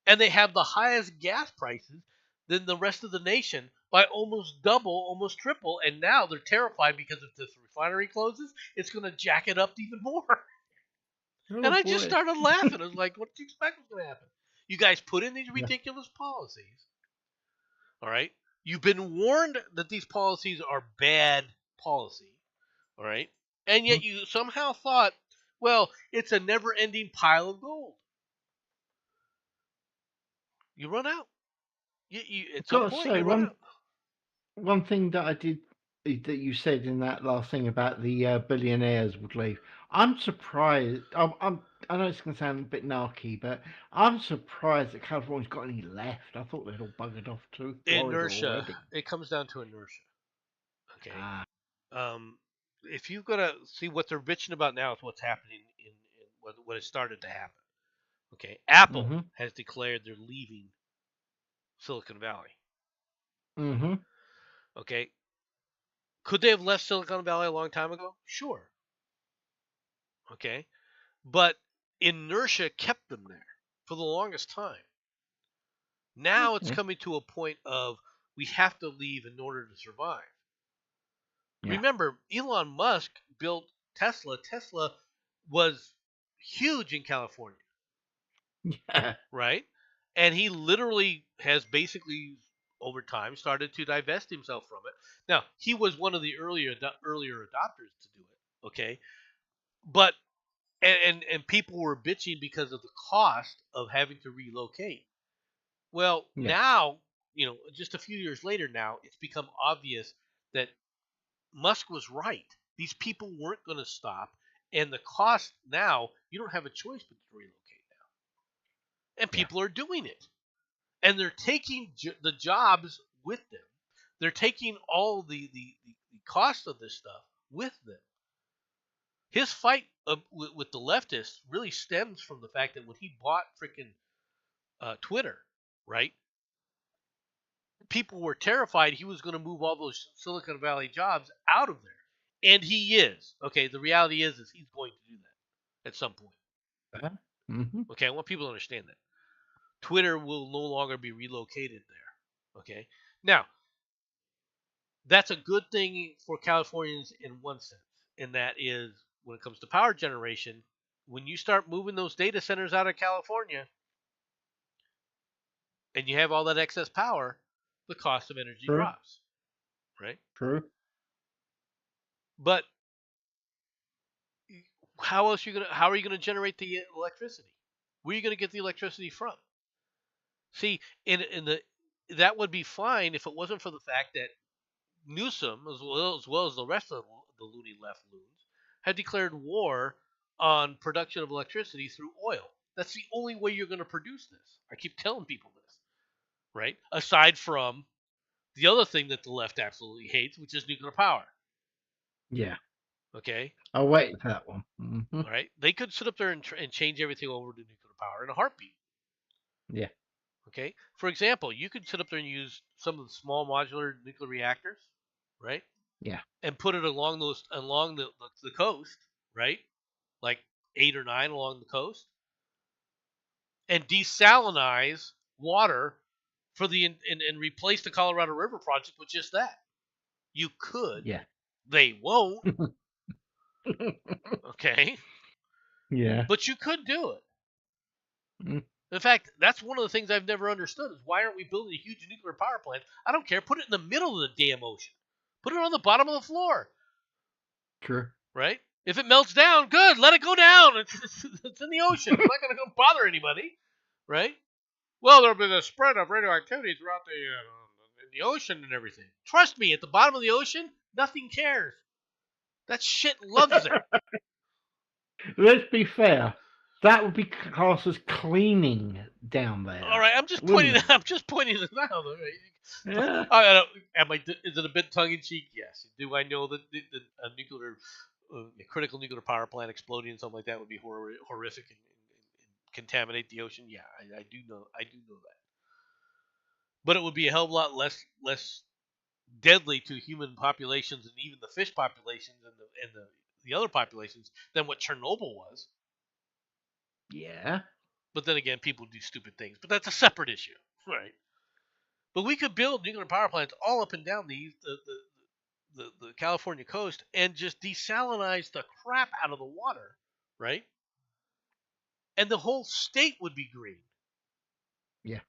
And they have the highest gas prices than the rest of the nation by almost double, almost triple. And now they're terrified because if this refinery closes, it's going to jack it up even more. And I just started laughing. I was like, what do you expect was going to happen? You guys put in these ridiculous policies. All right? You've been warned that these policies are bad policy, all right? And yet you somehow thought, well, it's a never-ending pile of gold. You run out. At some point, you run out. One thing that I did that you said in that last thing about the billionaires would leave. I'm surprised. I know it's going to sound a bit narky, but I'm surprised that California's got any left. I thought they'd all buggered off to inertia. Already. It comes down to inertia. Okay. If you've got to see what they're bitching about now is what's happening in what has started to happen. Okay. Apple has declared they're leaving Silicon Valley. Mm-hmm. Okay. Could they have left Silicon Valley a long time ago? Sure. Okay. But inertia kept them there for the longest time. Now it's coming to a point of we have to leave in order to survive. Yeah. Remember, Elon Musk built Tesla. Tesla was huge in California. Yeah. Right? And he literally has basically, over time, started to divest himself from it. Now, he was one of the earlier adopters to do it, okay? But and people were bitching because of the cost of having to relocate. Well, Yeah. now, just a few years later now, it's become obvious that Musk was right. These people weren't going to stop, and the cost now, you don't have a choice but to relocate now. And Yeah. people are doing it. And they're taking the jobs with them. They're taking all the cost of this stuff with them. His fight with the leftists really stems from the fact that when he bought freaking Twitter, right? People were terrified he was going to move all those Silicon Valley jobs out of there. And he is. Okay, the reality is he's going to do that at some point. Mm-hmm. Okay, I want people to understand that. Twitter will no longer be relocated there. Okay? Now, that's a good thing for Californians in one sense, and that is when it comes to power generation, when you start moving those data centers out of California and you have all that excess power, the cost of energy True. drops. Right? True. But how are you gonna generate the electricity? Where are you gonna get the electricity from? See, that would be fine if it wasn't for the fact that Newsom, as well as the rest of the loony left loons, had declared war on production of electricity through oil. That's the only way you're going to produce this. I keep telling people this, right? Aside from the other thing that the left absolutely hates, which is nuclear power. Yeah. Okay. I'll wait for that one. Mm-hmm. All right. They could sit up there and change everything over to nuclear power in a heartbeat. Yeah. Okay. For example, you could sit up there and use some of the small modular nuclear reactors, right? Yeah. And put it along the coast, right? Like 8 or 9 along the coast, and desalinize water for and replace the Colorado River project with just that. You could. Yeah. They won't. Okay. Yeah. But you could do it. Mm. In fact, that's one of the things I've never understood is why aren't we building a huge nuclear power plant? I don't care. Put it in the middle of the damn ocean. Put it on the bottom of the floor. True. Right? If it melts down, good. Let it go down. It's in the ocean. It's not going to bother anybody. Right? Well, there will be a spread of radioactivity throughout the ocean and everything. Trust me, at the bottom of the ocean, nothing cares. That shit loves it. Let's be fair. That would be classed as cleaning down there. All right, I'm just pointing this out. Yeah. Is it a bit tongue in cheek? Yes. Do I know that a nuclear, critical nuclear power plant exploding and something like that would be horrific and contaminate the ocean? Yeah, I do know that. But it would be a hell of a lot less deadly to human populations and even the fish populations and the other populations than what Chernobyl was. Yeah. But then again, people do stupid things. But that's a separate issue, right? But we could build nuclear power plants all up and down the California coast and just desalinize the crap out of the water, right? And the whole state would be green. Yeah.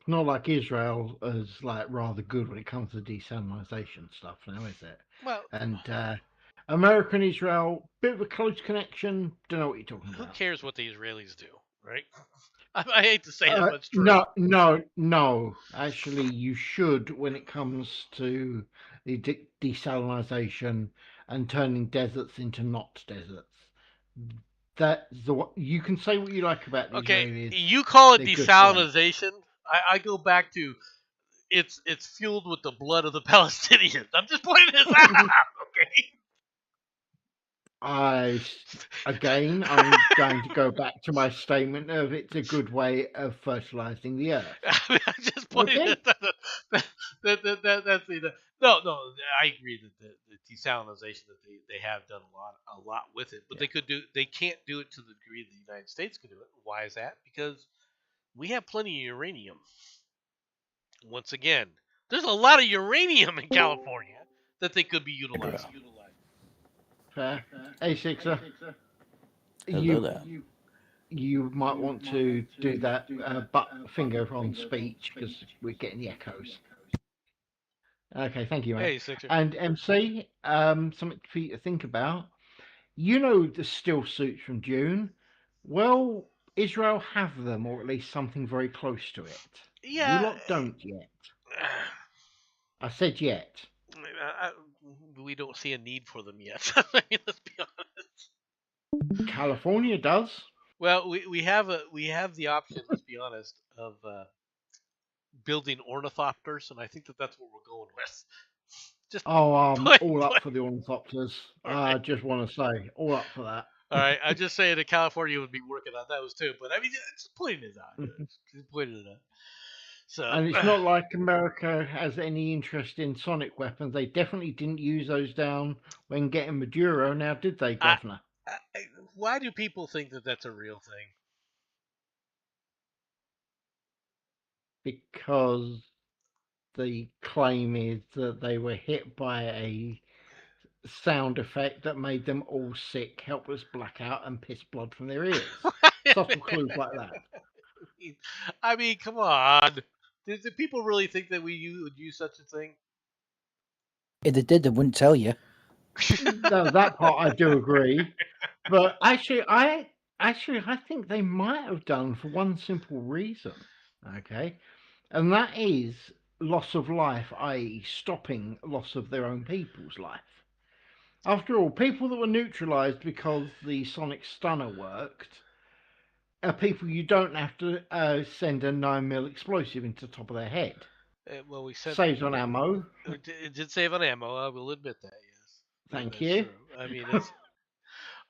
Not like Israel is like rather good when it comes to desalinization stuff now, is it? Well, and America and Israel, bit of a close connection. Don't know what you're talking who about. cares what the Israelis do, right? I hate to say that, but it's true. No. Actually, you should when it comes to the desalinization and turning deserts into not deserts. You can say what you like about the Israelis. You call it They're good desalinization. I go back to it's fueled with the blood of the Palestinians. I'm just pointing this out. Okay. I'm going to go back to my statement of it's a good way of fertilizing the earth. I'm just pointing this out. No, I agree that the desalinization that they have done a lot with it, but they can't do it to the degree that the United States can do it. Why is that? Because we have plenty of uranium. Once again, there's a lot of uranium in California that they could be utilizing. Fair. Hey, Sixer. Hello there. you might want to do that butt finger on speech because we're getting the echoes. Okay, thank you, mate. Hey, Sixer. And MC, something for you to think about. You know the still suits from June. Well, Israel have them, or at least something very close to it. Yeah. You lot don't yet. I said yet. We don't see a need for them yet. I mean, let's be honest. California does. Well, we have the option. Let's be honest, of building ornithopters, and I think that's what we're going with. Just I'm point- all up point- for the ornithopters. All I right. just want to say, all up for that. All right, I'm just saying that California would be working on those too. But I mean, just pointing it out. Just pointing it out. So, And it's not like America has any interest in sonic weapons. They definitely didn't use those down when getting Maduro. Now, did they, Governor? Why do people think that that's a real thing? Because the claim is that they were hit by a sound effect that made them all sick, helpless, blackout, and piss blood from their ears. Subtle clues like that. I mean, come on. Do people really think that we would use such a thing? If they did, they wouldn't tell you. No, that part I do agree. But actually, I think they might have done for one simple reason. Okay, and that is loss of life, i.e., stopping loss of their own people's life. After all, people that were neutralized because the sonic stunner worked are people you don't have to send a 9mm explosive into the top of their head. Well, we said Saves on ammo. It did save on ammo. I will admit that. Yes. Thank That's you. True. I mean,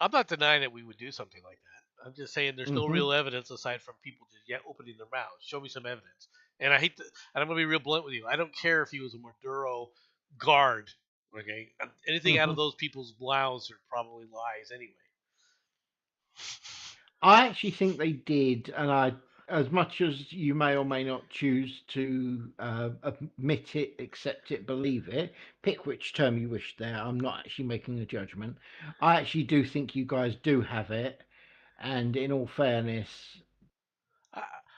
I'm not denying that we would do something like that. I'm just saying there's no real evidence aside from people just opening their mouths. Show me some evidence. And I hate to, and I'm gonna be real blunt with you. I don't care if he was a Maduro guard. Okay, anything out of those people's mouths are probably lies anyway. I actually think they did, and as much as you may or may not choose to admit it, accept it, believe it, pick which term you wish there. I'm not actually making a judgment. I actually do think you guys do have it, and in all fairness,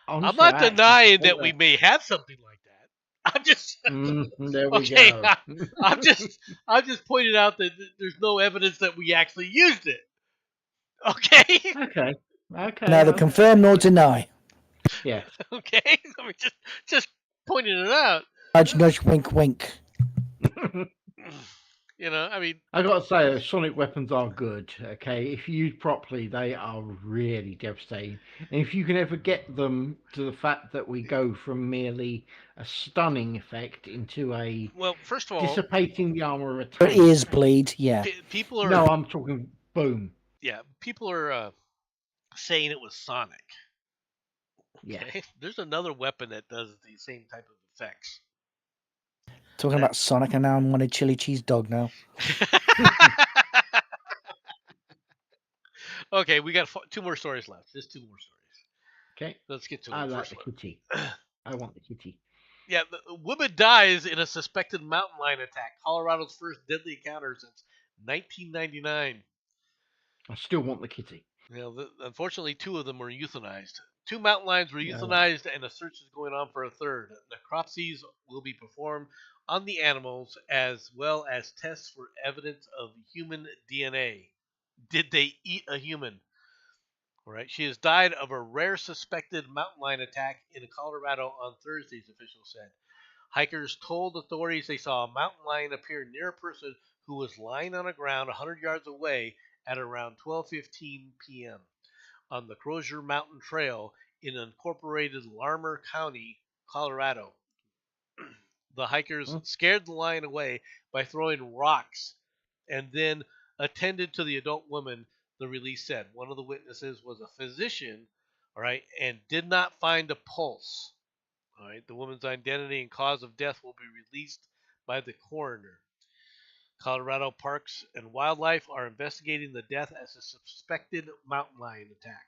honestly, I'm not denying that we may have something like that. I'm just there we okay. go. I'm just pointing out that there's no evidence that we actually used it. Okay. Okay. Neither confirm nor deny. Yeah. Okay. I mean, just pointing it out. Nudge, nudge, wink, wink. You know, I mean, I gotta say, sonic weapons are good. Okay, if used properly, they are really devastating. And if you can ever get them to the fact that we go from merely a stunning effect into a first of all, dissipating the armor of a Their tank. ears bleed, yeah. People are No, I'm talking boom. Yeah, people are saying it was Sonic. Yeah. Okay? There's another weapon that does the same type of effects. Talking about Sonic, and now I'm on a chili cheese dog now. Okay, we got 2 more stories left. Just 2 more stories. Okay. Let's get to I the like first the one. kitty. I want the kitty. Yeah, the woman dies in a suspected mountain lion attack. Colorado's first deadly encounter since 1999. I still want the kitty. Unfortunately, 2 of them were euthanized. 2 mountain lions were euthanized, and a search is going on for a third. Necropsies will be performed on the animals, as well as tests for evidence of human DNA. Did they eat a human? All right. She has died of a rare suspected mountain lion attack in Colorado on Thursdays, officials said. Hikers told authorities they saw a mountain lion appear near a person who was lying on the ground 100 yards away at around 12:15 p.m. on the Crozier Mountain Trail in unincorporated Larmer County, Colorado. The hikers scared the lion away by throwing rocks and then attended to the adult woman, the release said. One of the witnesses was a physician, all right, and did not find a pulse. All right, the woman's identity and cause of death will be released by the coroner. Colorado Parks and Wildlife are investigating the death as a suspected mountain lion attack.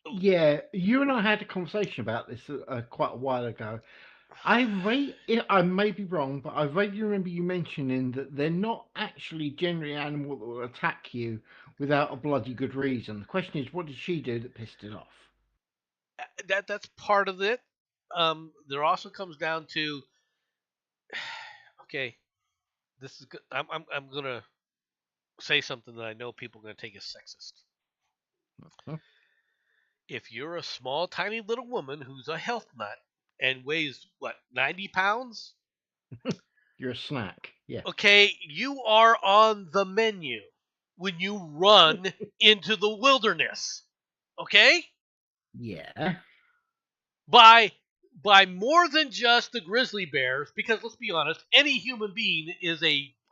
Yeah, you and I had a conversation about this quite a while ago. I may be wrong, but I vaguely remember you mentioning that they're not actually generally an animal that will attack you without a bloody good reason. The question is, what did she do that pissed it off? That's part of it. There also comes down to, okay, this is I'm gonna say something that I know people are gonna take as sexist. Huh? If you're a small, tiny little woman who's a health nut and weighs what 90 pounds, You're a snack. Yeah. okay, you are on the menu when you run into the wilderness. Okay, Yeah. by more than just the grizzly bears, because let's be honest, any human being is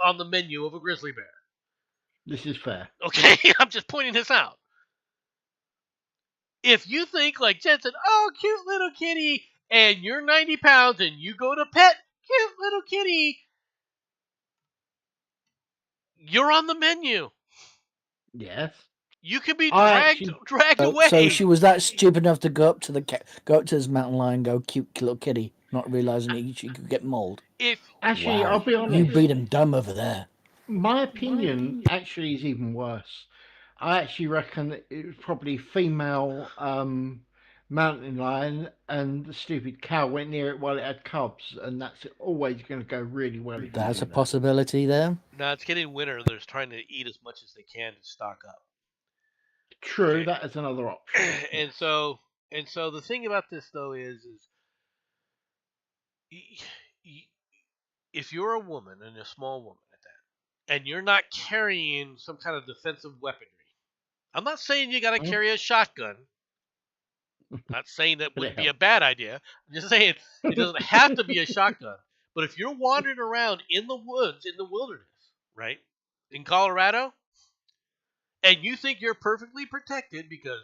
on the menu of a grizzly bear. This is fair. Okay, I'm just pointing this out. If you think like Jensen, oh, cute little kitty, and you're 90 pounds and you go to pet cute little kitty, you're on the menu. Yes. You can be I dragged away. So she was that stupid enough to go up to this mountain lion, and go cute little kitty, not realizing she could get mauled. Actually, Wow. I'll be honest. You beat him dumb over there. My opinion actually is even worse. I actually reckon that it was probably female mountain lion, and the stupid cow went near it while it had cubs, and that's always going to go really well. If you That's do a that. possibility there. Now it's getting winter. They're trying to eat as much as they can to stock up. True, Okay. that is another option. and so the thing about this though is if you're a woman and a small woman at that, and you're not carrying some kind of defensive weaponry, I'm not saying you got to carry a shotgun. I'm not saying that would be a bad idea. I'm just saying it doesn't have to be a shotgun. But if you're wandering around in the woods, in the wilderness, right, in Colorado, and you think you're perfectly protected because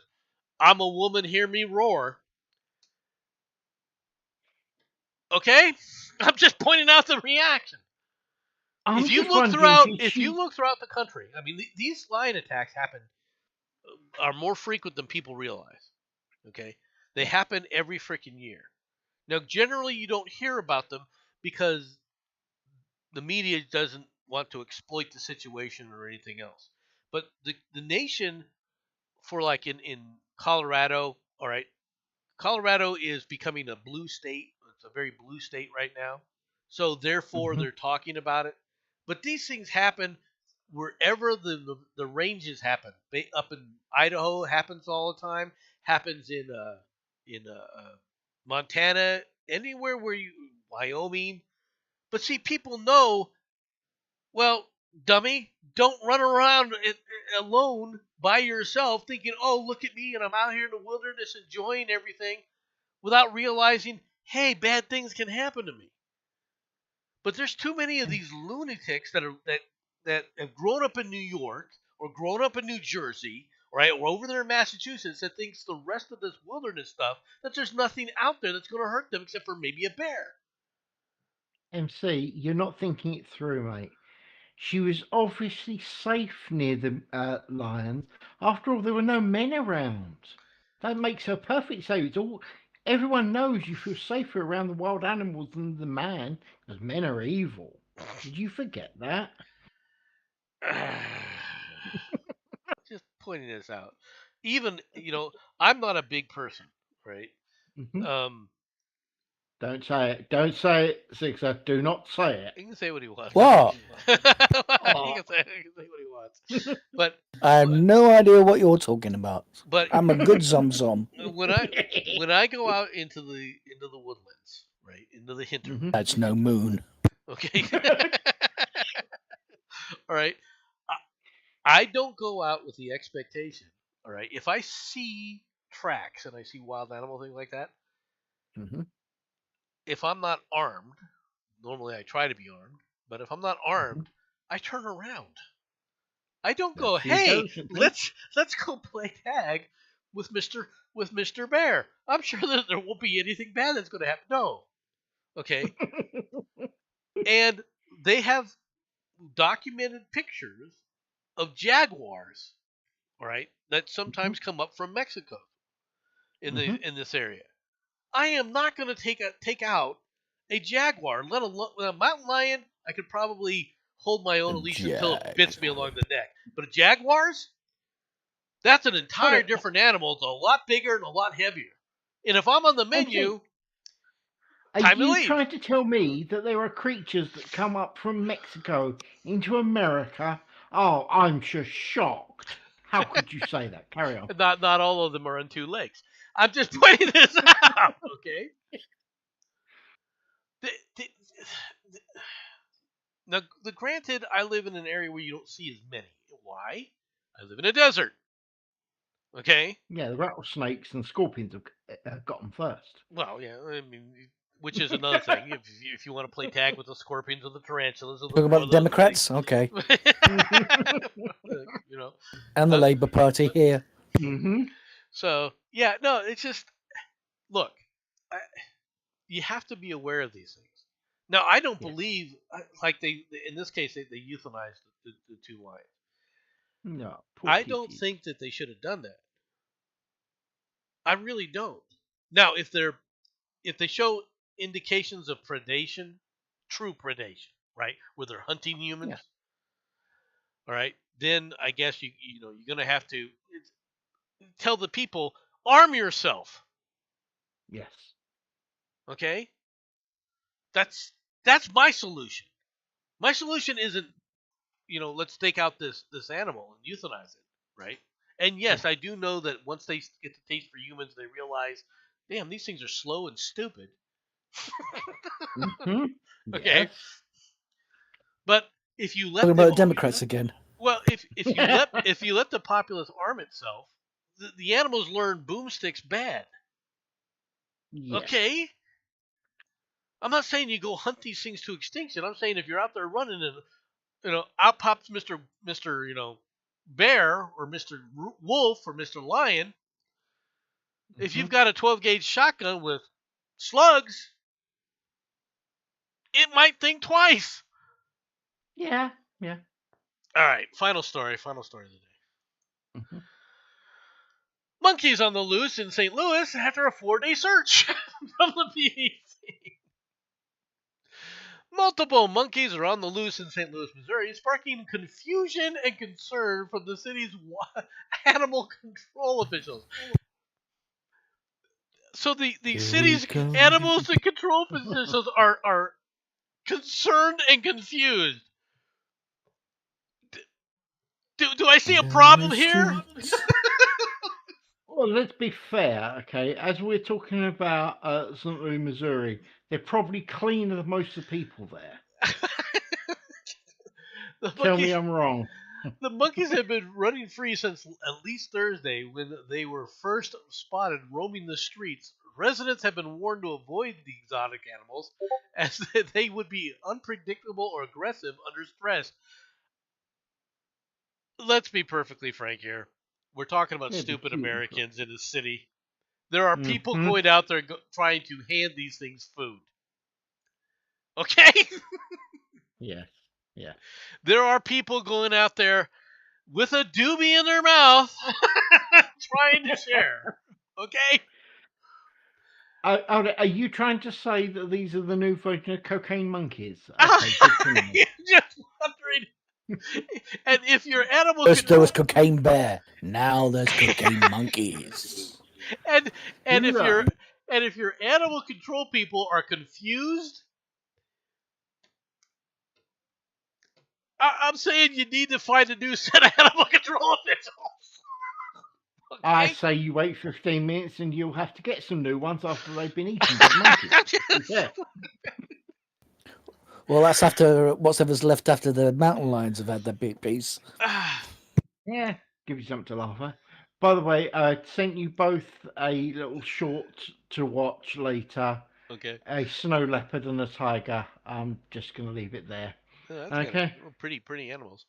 I'm a woman, hear me roar. Okay? I'm just pointing out the reaction. If you look throughout the country, I mean, these lion attacks are more frequent than people realize. Okay? They happen every freaking year. Now, generally, you don't hear about them because the media doesn't want to exploit the situation or anything else. But the nation, for like in Colorado, all right, Colorado is becoming a blue state. It's a very blue state right now. So therefore, they're talking about it. But these things happen wherever the ranges happen. Up in Idaho, happens all the time. Happens in Montana, anywhere Wyoming. But see, people know. Well, dummy, don't run around alone by yourself, thinking, "Oh, look at me, and I'm out here in the wilderness enjoying everything," without realizing, hey, bad things can happen to me. But there's too many of these lunatics that have grown up in New York or grown up in New Jersey, right, or over there in Massachusetts that thinks the rest of this wilderness stuff, that there's nothing out there that's going to hurt them except for maybe a bear. MC, you're not thinking it through, mate. She was obviously safe near the lion. After all, there were no men around. That makes her perfectly safe. Everyone knows you feel safer around the wild animals than the man, because men are evil. Did you forget that? Just pointing this out. Even, I'm not a big person, right? Mm-hmm. Don't say it. Don't say it, Sixer. Do not say it. He can say what he wants. What? He can say what he wants. But I have no idea what you're talking about. But I'm a good zom. When I go out into the woodlands, right, into the hinterlands. That's no moon. Okay. All right. I don't go out with the expectation. All right. If I see tracks and I see wild animal things like that, if I'm not armed, normally I try to be armed, but if I'm not armed, I turn around. I don't go, hey, let's go play tag with Mr. Bear. I'm sure that there won't be anything bad that's going to happen. No. Okay. And they have documented pictures of jaguars, all right, that sometimes come up from Mexico in this area. I am not going to take out A jaguar, let alone a mountain lion, I could probably hold my own A at least until it bits me along the neck. But jaguars, that's an entire Okay. different animal. It's a lot bigger and a lot heavier. And if I'm on the menu, Are time to you leave. trying to tell me that there are creatures that come up from Mexico into America? Oh, I'm just shocked. How could you say that? Carry on. Not all of them are on two legs. I'm just pointing this out, okay? Now, granted, I live in an area where you don't see as many. Why? I live in a desert. Okay? Yeah, the rattlesnakes and scorpions have got them first. Well, yeah, I mean, which is another thing. If you want to play tag with the scorpions or the tarantulas or the Talking about the Democrats? Okay. you know. And the Labour Party here. Mm-hmm. So, yeah, no, it's just, look, you have to be aware of these things. Now, I don't believe, like in this case, they euthanized the two lions. No, poor I don't kitties. think that they should have done that. I really don't. Now, if they show indications of predation, true predation, right, where they're hunting humans, all right, then I guess you're gonna have to tell the people, arm yourself. Yes. Okay, that's my solution. My solution isn't, let's take out this animal and euthanize it, right? And yes, I do know that once they get the taste for humans, they realize, damn, these things are slow and stupid. Mm-hmm. Okay, Yes. but if you let Talking them, about Democrats again. well, if you let the populace arm itself, the animals learn boomsticks bad. Yes. Okay, I'm not saying you go hunt these things to extinction. I'm saying if you're out there running and out pops Mr. Bear or Mr. Wolf or Mr. Lion. If you've got a 12 gauge shotgun with slugs, it might think twice. Yeah. Yeah. All right, final story of the day. Mm-hmm. Monkeys on the loose in St. Louis after a 4-day search from the PEC. Multiple monkeys are on the loose in St. Louis, Missouri, sparking confusion and concern from the city's animal control officials. So the city's animals and control officials are concerned and confused. Do I see a problem here? Well, let's be fair, okay? As we're talking about St. Louis, Missouri, they're probably cleaner than most of the people there. Tell me I'm wrong. The monkeys have been running free since at least Thursday when they were first spotted roaming the streets. Residents have been warned to avoid the exotic animals as they would be unpredictable or aggressive under stress. Let's be perfectly frank here. We're talking about stupid Americans in a city. There are people going out there trying to hand these things food. Okay? Yes. Yeah. There are people going out there with a doobie in their mouth trying to share. Okay? Are you trying to say that these are the new version of cocaine monkeys? I'm just wondering. And if your animal First there was cocaine bear, now there's cocaine monkeys. And if your animal control people are confused, I'm saying you need to find a new set of animal control officials. Okay? I say you wait 15 minutes and you'll have to get some new ones after they've been eaten by monkeys. Yeah. Well, that's after whatever's left after the mountain lions have had their big piece. Yeah, give you something to laugh at. By the way, I sent you both a little short to watch later. Okay. A snow leopard and a tiger. I'm just going to leave it there. Okay. Pretty animals.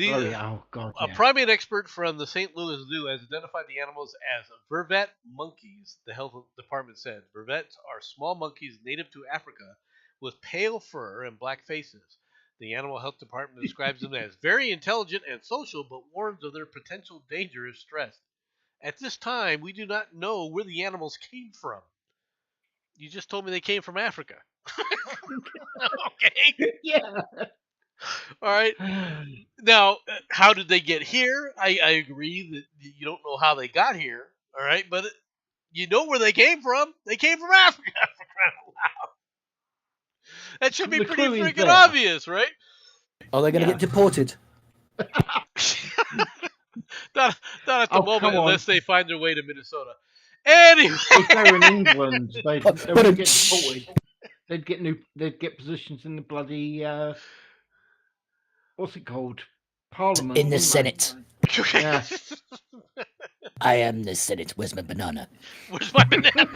Oh God! A primate expert from the St. Louis Zoo has identified the animals as vervet monkeys. The health department said vervets are small monkeys native to Africa with pale fur and black faces. The animal health department describes them as very intelligent and social, but warns of their potential danger if stressed. At this time, we do not know where the animals came from. You just told me they came from Africa. Okay. Yeah. All right. Now, how did they get here? I agree that you don't know how they got here. All right, but you know where they came from. They came from Africa. For crying out loud. That should be The pretty clue is freaking there. obvious, right? Are they going to Yeah. get deported? not at the Oh, moment, come on. unless they find their way to Minnesota. Anyway, If they were in England, they But would get deported. They'd get positions in the bloody what's it called? Parliament. In the wouldn't they? Senate. Yeah. I am the Senate. Where's my banana? Where's my banana?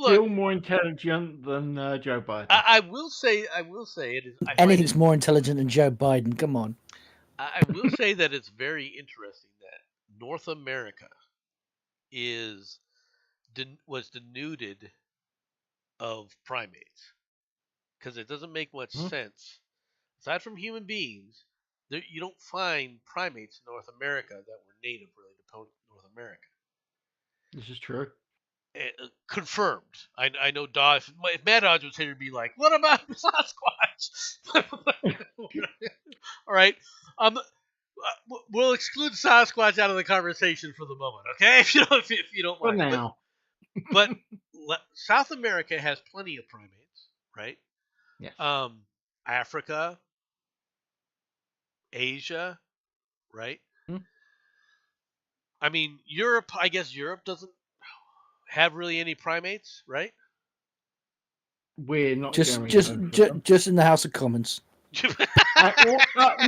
Still Look, more intelligent than Joe Biden. I will say it is. I find Anything's it- more intelligent than Joe Biden. Come on. I will say that it's very interesting that North America was denuded of primates because it doesn't make much Hmm. sense. Aside from human beings, you don't find primates in North America that were native really to North America. This is true. Confirmed. I know Dodge. If Mad Dodge was here, to be like, "What about Sasquatch?" All right. We'll exclude Sasquatch out of the conversation for the moment, okay? If you don't For mind. now. But South America has plenty of primates, right? Yes. Africa, Asia, right? Hmm. I mean, Europe. I guess Europe doesn't have really any primates, right? We're not Just going just over just, them. just in the House of Commons.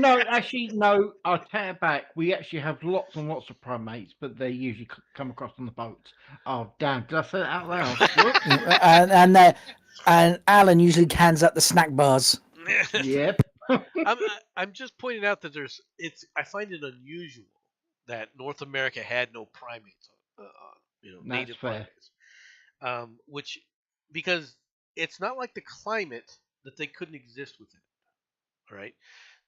No, actually, no. I'll take it back. We actually have lots and lots of primates, but they usually come across on the boats. Oh, damn! Did I say that out loud? Whoops. and Alan usually hands out the snack bars. Yep. I'm just pointing out that I find it unusual that North America had no primates, native fair. primates, which because it's not like the climate that they couldn't exist within. All right,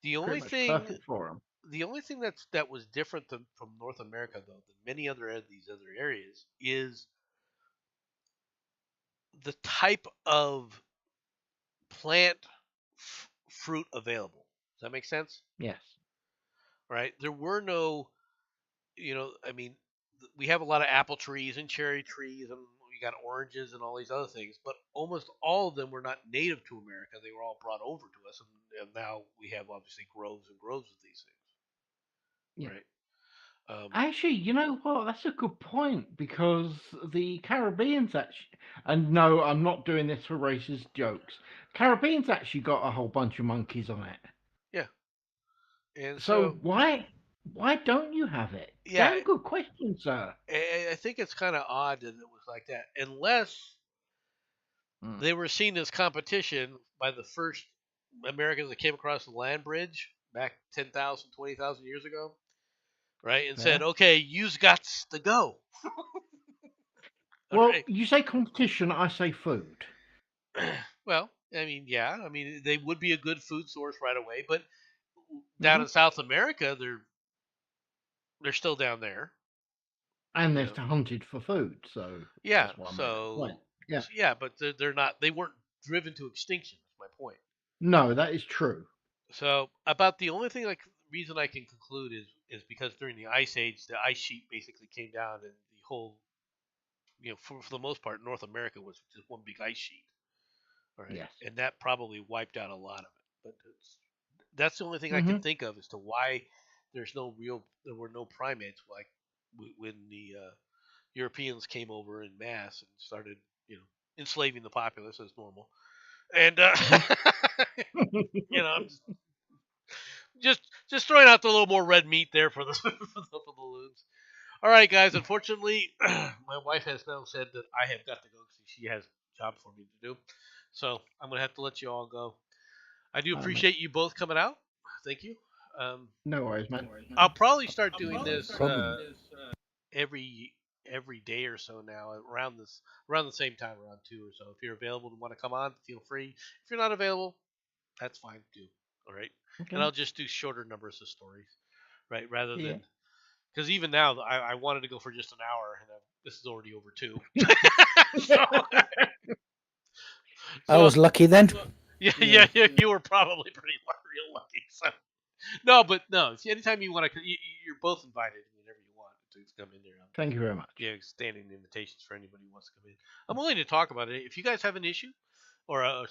the only Pretty much perfect for them. the only thing that was different from North America though than many these other areas is the type of plant fruit available. Does that make sense? Yes. Right? There were no, I mean, we have a lot of apple trees and cherry trees, and we got oranges and all these other things, but almost all of them were not native to America. They were all brought over to us, and now we have obviously groves and groves of these things. Yeah. Right? Actually, you know what? That's a good point because the Caribbean's actually, and no, I'm not doing this for racist jokes. Caribbean's actually got a whole bunch of monkeys on it. Yeah. And So why don't you have it? Yeah, Damn good question, sir. I think it's kind of odd that it was like that, unless they were seen as competition by the first Americans that came across the land bridge back 10,000, 20,000 years ago, right? And said, Yeah. okay, you've got to go. Well, Okay. you say competition, I say food. Well, I mean, yeah, I mean, they would be a good food source right away, but down in South America, they're still down there. And they're hunted for food, so Yeah, that's why I made that so point. Yeah. yeah, but they're not. They weren't driven to extinction. Is my point. No, that is true. So about the only thing reason I can conclude is because during the Ice Age, the ice sheet basically came down, and the whole, for the most part, North America was just one big ice sheet. All right, Yes. and that probably wiped out a lot of it. But that's the only thing I can think of as to why there were no primates like when the Europeans came over in mass and started, enslaving the populace as normal. And I'm just throwing out the little more red meat there for the for the balloons. All right, guys. Unfortunately, my wife has now said that I have got to go because she has a job for me to do. So I'm gonna have to let you all go. I do appreciate you both coming out. Thank you. No worries, man. I'll probably start doing this Problem. every day or so now, around the same time, around 2 or so. If you're available and want to come on, feel free. If you're not available, that's fine too. All right, Okay. and I'll just do shorter numbers of stories, right, rather than Because even now, I wanted to go for just an hour, and this is already over 2. so, I was lucky then. yeah, you were probably real lucky. So, no. See, anytime you want to, you're both invited whenever you want to come in there. Thank you very much. Yeah, standing invitations for anybody who wants to come in. I'm willing to talk about it. If you guys have an issue or a